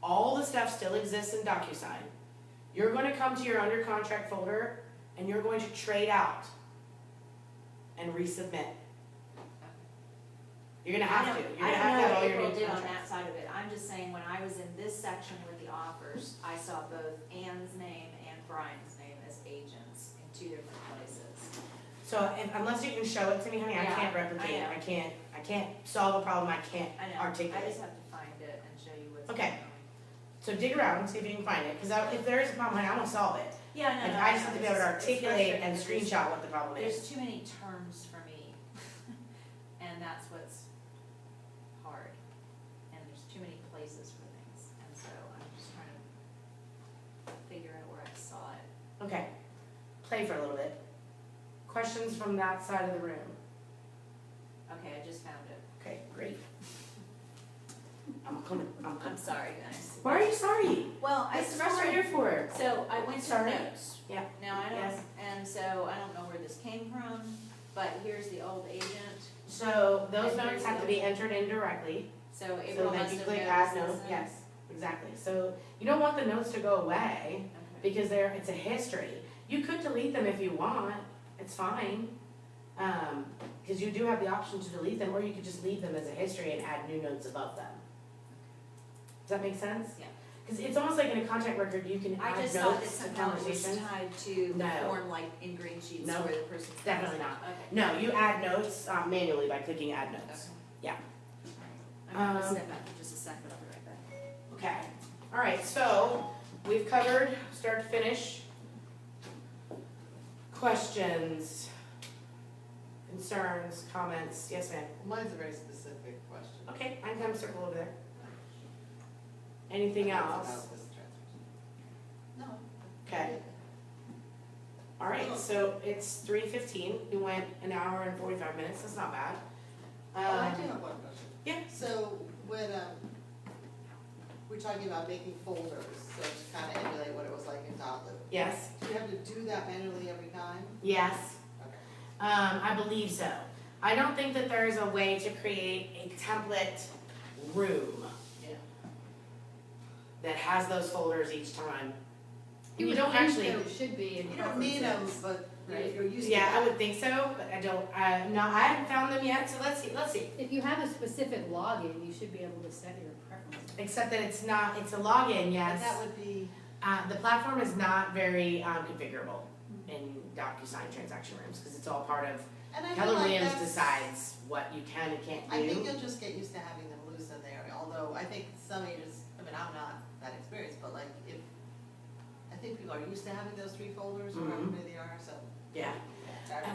S1: All the stuff still exists in DocuSign. You're gonna come to your under contract folder and you're going to trade out and resubmit. You're gonna have to, you're gonna have to have all your new
S3: I don't know what April did on
S1: contracts.
S3: that side of it, I'm just saying, when I was in this section with the offers, I saw both Ann's name and Brian's name as agents in two different places.
S1: So unless you can show it to me, honey, I
S3: Yeah,
S1: can't replicate it,
S3: I know.
S1: I can't solve a problem I can't
S3: I know, I
S1: articulate.
S3: just have to find it and show you what's going
S1: Okay.
S3: on.
S1: So dig around, see if you can find it, cause if there is a problem, honey, I'm gonna solve it.
S3: Yeah, no,
S1: Like,
S3: no.
S1: I just
S3: know,
S1: have to be able to
S3: it's
S1: articulate
S3: frustrating
S1: and
S3: because there's-
S1: screenshot what the problem is.
S3: There's too many terms for me, and that's what's hard. And there's too many places for things, and so I'm just trying to figure out where I saw it.
S1: Okay, play for a little bit. Questions from that side of the room?
S3: Okay, I just found it.
S1: Okay, great.
S3: I'm sorry, guys.
S1: Why are you sorry?
S3: Well, I
S1: That's what we're here for.
S3: So I went to
S1: Sorry.
S3: notes.
S1: Yeah.
S3: Now, I don't,
S1: Yes.
S3: and so I don't know where this came from, but here's the old agent.
S1: So those notes have to be entered in directly,
S3: So
S1: so
S3: April
S1: that
S3: must
S1: you
S3: have
S1: click
S3: noticed
S1: add
S3: this.
S1: note, yes, exactly. So you don't want the notes to go away,
S3: Okay.
S1: because it's a history. You could delete them if you want, it's fine. Cause you do have the option to delete them, or you could just leave them as a history and add new notes above them. Does that make sense?
S3: Yeah.
S1: Cause it's almost like in a contract record, you can
S3: I
S1: add
S3: just thought that
S1: notes to
S3: somehow it was
S1: conversation.
S3: tied to the
S1: No.
S3: form like in green sheets
S1: No,
S3: where the person.
S1: definitely not.
S3: Okay.
S1: No, you add notes manually by clicking add
S3: Okay.
S1: notes. Yeah.
S3: I'm gonna
S1: Um,
S3: step back for just a second, I'll be right back.
S1: Okay, all right, so we've covered start to finish. Questions, concerns, comments? Yes, ma'am.
S2: Mine's a very specific question.
S1: Okay, I can come circle over there. Anything
S2: It's
S1: else?
S2: about this transaction. No.
S1: Okay, all right, so it's 3:15. We went an hour and 45 minutes, that's not bad.
S2: Oh, I do have one question.
S1: yeah.
S2: So when, we're talking about making folders, so to kind of emulate what it was like in Dotloop.
S1: Yes,
S2: Do you have to do that manually every time?
S1: yes.
S2: Okay.
S1: I believe so. I don't think that there is a way to create a template room
S2: Yeah.
S1: that has those folders each time.
S7: You
S1: You
S7: would
S1: don't
S7: think
S1: actually,
S7: there should be in
S2: You don't need them,
S7: preferences.
S2: but
S3: Right.
S2: if you're used to
S1: yeah, I
S2: that.
S1: would think so, but I don't, no, I haven't found them yet, so let's see.
S8: If you have a specific login, you should be able to set your preferences.
S1: Except that it's not, it's a login,
S2: And
S1: yes.
S2: that would be,
S1: The platform is not very configurable in DocuSign transaction rooms, because it's all part of,
S2: and I feel
S1: Keller
S2: like
S1: Williams
S2: that's.
S1: decides what you can and can't do.
S2: I think you'll just get used to having them loose in there, although I think some agents, I mean, I'm not that experienced, but like if, I think people are used to having those three folders or however
S1: Mhm.
S2: many they are, so.
S1: Yeah.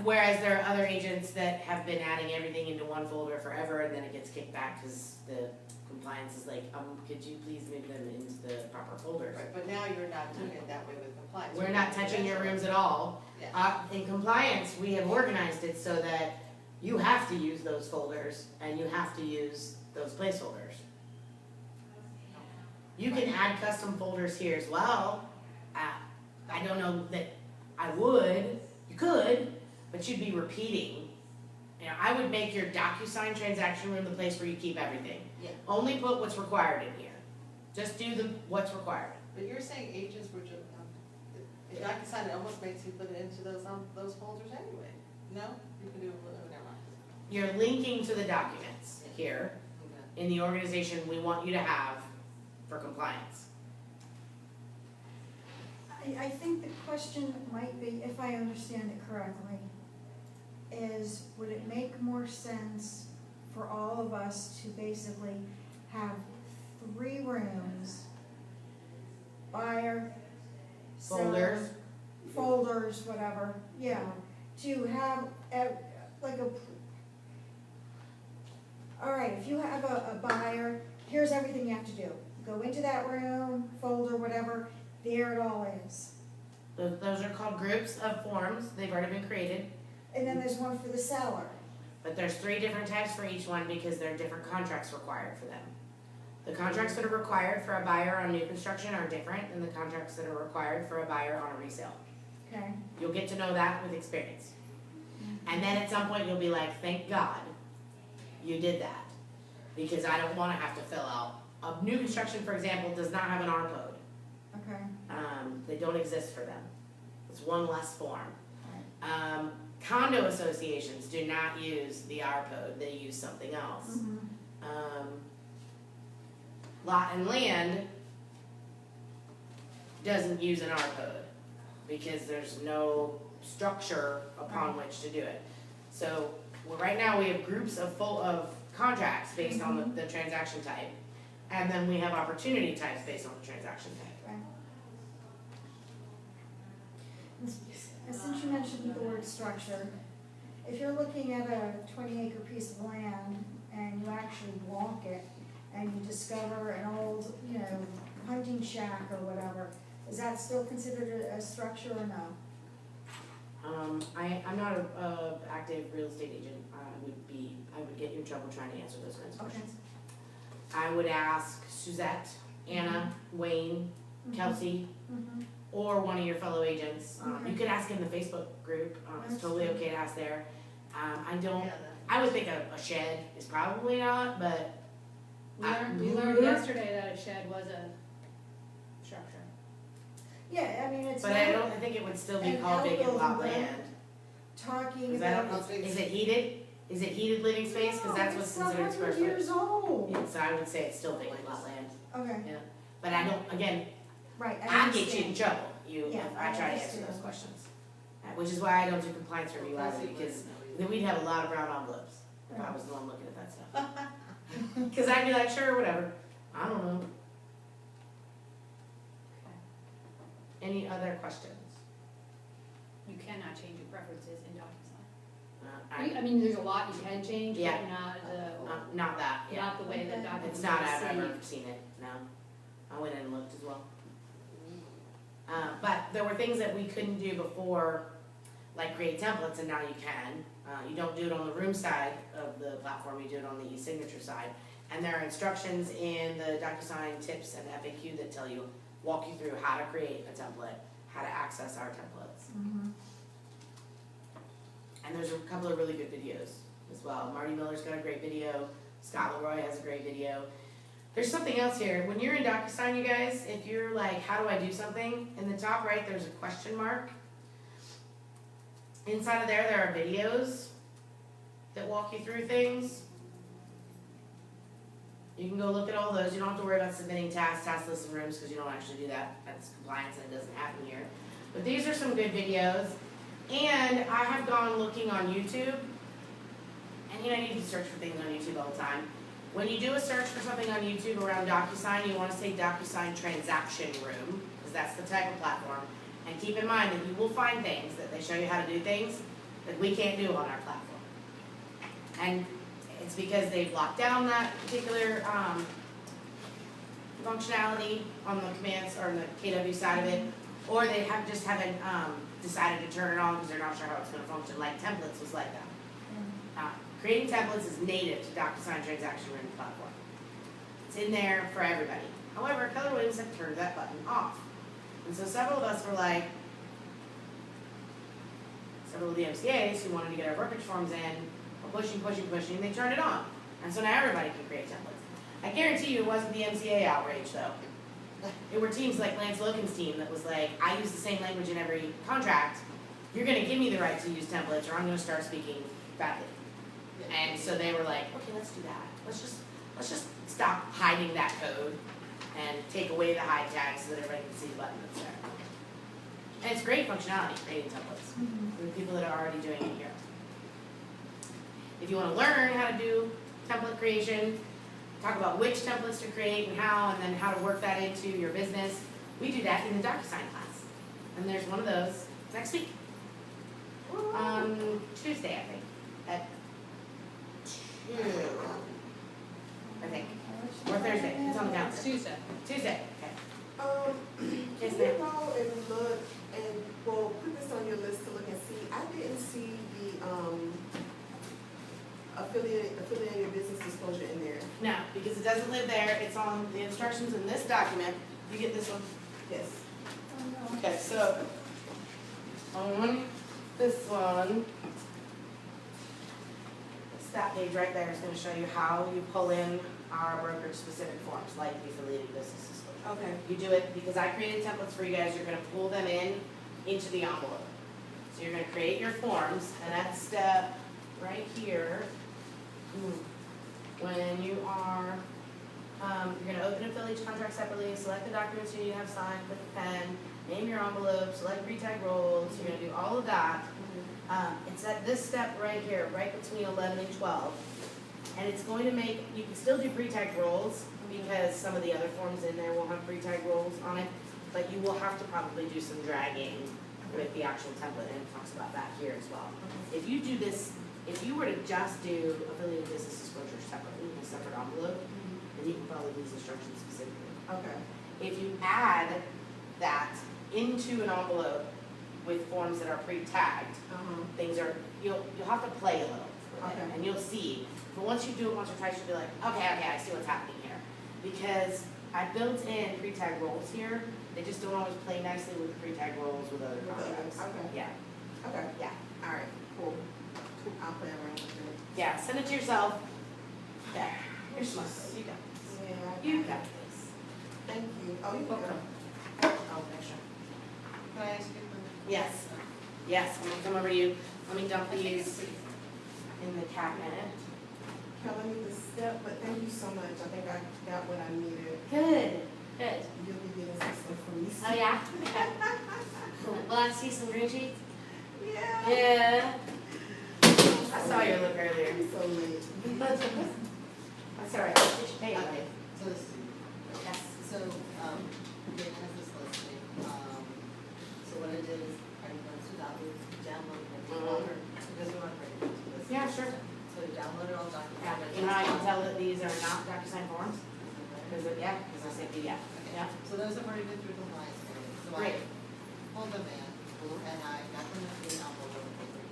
S1: Whereas there are other agents that have been adding everything into one folder forever, and then it gets kicked back because the compliance is like, could you please move them into the proper folders?
S2: Right, but now you're not doing it that way with compliance.
S1: We're not touching your rooms at all.
S2: Yeah.
S1: In compliance, we have organized it so that you have to use those folders and you have to use those placeholders. You can add custom folders here as well. I don't know that I would, you could, but you'd be repeating. You know, I would make your DocuSign transaction room the place where you keep everything.
S2: Yeah.
S1: Only put what's required in here. Just do what's required.
S2: But you're saying agents were just, if DocuSign, it almost makes you put it into those folders anyway. No? You can do it, never mind.
S1: You're linking to the documents here
S2: Okay.
S1: in the organization we want you to have for compliance.
S9: I think the question might be, if I understand it correctly, is would it make more sense for all of us to basically have 3 rooms, buyer, seller,
S1: Folders.
S9: folders, whatever, yeah, to have like a, all right, if you have a buyer, here's everything you have to do. Go into that room, folder, whatever, there it all is.
S1: Those are called groups of forms. They've already been created.
S9: And then there's one for the seller.
S1: But there's 3 different types for each one because there are different contracts required for them. The contracts that are required for a buyer on new construction are different than the contracts that are required for a buyer on a resale.
S9: Okay.
S1: You'll get to know that with experience. And then at some point you'll be like, thank God you did that. Because I don't wanna have to fill out. A new construction, for example, does not have an R code.
S9: Okay.
S1: They don't exist for them. It's one less form. Condo associations do not use the R code, they use something else. Lot and land doesn't use an R code because there's no structure upon which to do it. So, right now we have groups of contracts based on the transaction type, and then we have opportunity types based on the transaction type.
S9: Since you mentioned the word structure, if you're looking at a 20-acre piece of land and you actually walk it and you discover an old, hunting shack or whatever, is that still considered a structure or no?
S1: I'm not a active real estate agent. I would get you in trouble trying to answer those kinds of
S9: Okay.
S1: questions. I would ask Suzette, Anna, Wayne, Kelsey, or one of your fellow agents. You could ask in the Facebook group, it's totally okay to ask there. I would think a shed is probably not, but
S8: We learned yesterday that a shed was a structure.
S9: Yeah, I mean, it's.
S1: I think it would still be
S9: And
S1: called vacant lot
S9: outbuilding
S1: land.
S9: Talking
S1: 'Cause I
S9: about.
S1: don't know, is it heated? Is it heated living space? Cause that's what's considered square
S9: It's 100
S1: foot.
S9: years old.
S1: Yeah, so I would say it's still vacant lot land.
S9: Okay,
S1: But I don't, again,
S9: right, I
S1: I'd get you in
S9: understand.
S1: trouble, if
S9: Yeah,
S1: I
S9: I
S1: try to answer
S9: understand.
S1: those questions. Which is why I don't do compliance review either, because then we'd have a lot of brown envelopes if I was the one looking at that stuff. Cause I'd be like, sure, whatever, I don't know. Any other questions?
S8: You cannot change your preferences in DocuSign.
S1: I-
S8: I mean, there's a lot you can change,
S1: Yeah.
S8: but
S1: Not that, yeah.
S8: not the way that DocuSign
S1: It's not, I've
S8: is
S1: ever
S8: saved.
S1: seen it, no. I went in and looked as well. But there were things that we couldn't do before, like create templates, and now you can. You don't do it on the room side of the platform, you do it on the e-signature side. And there are instructions in the DocuSign tips and FAQ that tell you, walk you through how to create a template, how to access our templates. And there's a couple of really good videos as well. Marty Miller's got a great video, Scott Leroy has a great video. There's something else here. When you're in DocuSign, you guys, if you're like, how do I do something? In the top right, there's a question mark. Inside of there are videos that walk you through things. You can go look at all those. You don't have to worry about submitting tasks, task lists, and rooms, because you don't actually do that. That's compliance and it doesn't happen here. But these are some good videos. And I have gone looking on YouTube. And you need to search for things on YouTube all the time. When you do a search for something on YouTube around DocuSign, you want to say DocuSign Transaction Room, because that's the type of platform. And keep in mind that you will find things that they show you how to do things that we can't do on our platform. And it's because they've locked down that particular functionality on the commands or the KW side of it, or they haven't decided to turn it on because they're not sure how it's going to function. Like templates was like that. Creating templates is native to DocuSign Transaction Room platform. It's in there for everybody. However, Keller Williams have turned that button off. And so several of us were like, several of the MCAs who wanted to get our brokerage forms in, were pushing, they turned it on. And so now everybody can create templates. I guarantee you it wasn't the MCA outrage though. It were teams like Lance Logan's team that was like, I use the same language in every contract, you're gonna give me the right to use templates or I'm gonna start speaking badly. And so they were like, okay, let's do that. Let's just stop hiding that code and take away the hide tags so that everybody can see the button that's there. And it's great functionality, creating templates for the people that are already doing it here. If you want to learn how to do template creation, talk about which templates to create and how, and then how to work that into your business, we do that in the DocuSign class. And there's one of those next week. Tuesday, I think, at 2, I think, or Thursday, it's on the calendar.
S8: It's Tuesday.
S1: Tuesday, okay.
S4: Can
S1: Yes,
S4: you
S1: ma'am.
S4: go and look and, well, put this on your list to look and see, I didn't see the, affiliated business disclosure in there.
S1: No, because it doesn't live there, it's on the instructions in this document. You get this one?
S4: Yes.
S1: Okay, so, on this one, it's that page right there is gonna show you how you pull in our brokerage specific forms, like the affiliated business disclosure.
S4: Okay.
S1: You do it because I created templates for you guys, you're gonna pull them into the envelope. So you're gonna create your forms, and that step right here, when you are, you're gonna open and fill each contract separately, select the documents you need to have signed, put the pen, name your envelope, select pre-tag roles, you're gonna do all of that. It's at this step right here, right between 11 and 12. And it's going to make, you can still do pre-tag roles because some of the other forms in there will have pre-tag roles on it, but you will have to probably do some dragging with the actual template, and it talks about that here as well. If you do this, if you were to just do affiliated business disclosure separately, in a separate envelope, then you can follow these instructions specifically.
S4: Okay.
S1: If you add that into an envelope with forms that are pre-tagged, things are, you'll have to play a little with it,
S4: Okay.
S1: and you'll see. But once you do it once or twice, you'll be like, okay, I see what's happening here. because I built in pre-tag roles here, they just don't always play nicely with pre-tag roles with other
S4: With others,
S1: contracts.
S4: okay.
S1: Yeah,
S4: Okay,
S1: yeah,
S4: alright, cool. I'll play around with it.
S1: yeah, send it to yourself. There, you're smart, you got this.
S4: Yeah.
S1: You got this.
S4: Thank you. Oh, you
S1: Welcome.
S4: go.
S1: Oh, extra.
S2: Can I ask you a question?
S1: Yes, yes, I'm gonna come over to you, let me dump these in the cabinet.
S4: Kelly need to step, but thank you so much. I think I got what I needed.
S1: Good, good.
S4: You'll be getting some stuff from me.
S1: Oh, yeah? Will I see some green sheets?
S4: Yeah.
S1: Yeah. I saw your look earlier.
S4: I'm so late.
S1: That's all right, you should pay it,
S2: Okay,
S1: right?
S2: so this is,
S1: Yes.
S2: so, Dave has this listing, so what I did is I went to download my folder, because we want to bring it to this.
S1: Yeah, sure.
S2: So you downloaded all documents.
S1: Yeah, you know how I can tell that these are not DocuSign forms? Because, yeah, because I said PDF. Yeah.
S2: So those have already been through compliance period, so I
S1: Great.
S2: pulled them in, and I got them in the envelope over here.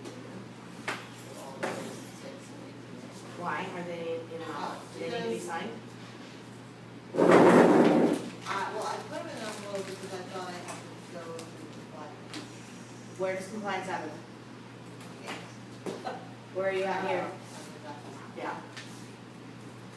S2: With all the mistakes and everything.
S1: Why? Are they, do they need to be
S2: Because-
S1: signed?
S2: Well, I put them in an envelope because I thought I had to go through compliance.
S1: Where does compliance happen?
S2: Yeah.
S1: Where are you at here?
S2: Under documents.
S1: Yeah.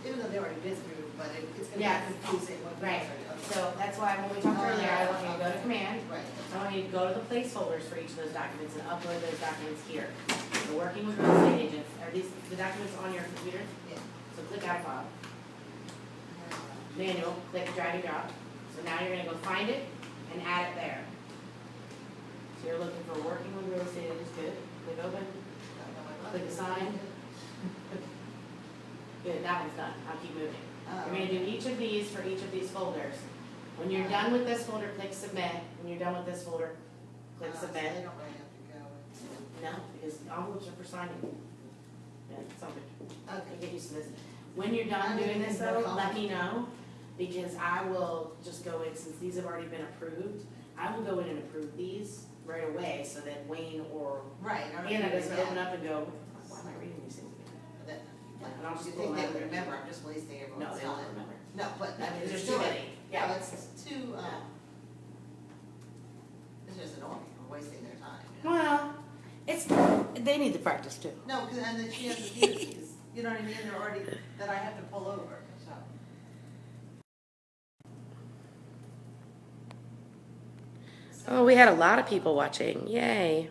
S2: Even though they already been through, but it's gonna
S1: Yeah.
S2: be confusing what.
S1: Right.
S2: Okay.
S1: So that's why when we talked earlier, I want you to go to command.
S2: Right.
S1: I want you to go to the placeholders for each of those documents and upload those documents here. So working with real estate agents, are these the documents on your computer?
S2: Yeah.
S1: So click out file, manual, click drag and drop. So now you're gonna go find it and add it there. So you're looking for working with real estate agents, good, click open, click assign. Good, that one's done, I'll keep moving. You're gonna do each of these for each of these folders. When you're done with this folder, click submit. When you're done with this folder, click
S2: So they
S1: submit.
S2: don't really have to go.
S1: No, because envelopes are for signing. Yeah, something.
S2: Okay.
S1: Get used to this. When you're done doing this though, let me know, because I will just go in, since these have already been approved, I will go in and approve these right away, so that Wayne or
S2: Right.
S1: Anna doesn't open up and go, why am I reading these things again?
S2: That,
S1: And I'll just
S2: you
S1: pull
S2: think
S1: them
S2: they
S1: out
S2: would
S1: there.
S2: remember, I'm just wasting
S1: No,
S2: everyone's
S1: they
S2: time.
S1: won't remember.
S2: No, but
S1: I mean, there's
S2: still-
S1: too many, yeah.
S2: It's too,
S1: Yeah.
S2: it's just annoying, we're wasting their time. You know?
S1: Well, they need the practice too.
S2: No, because, and then she has the duties, you know what I mean, they're already, that I have to pull over, so.
S1: Oh, we had a lot of people watching, yay.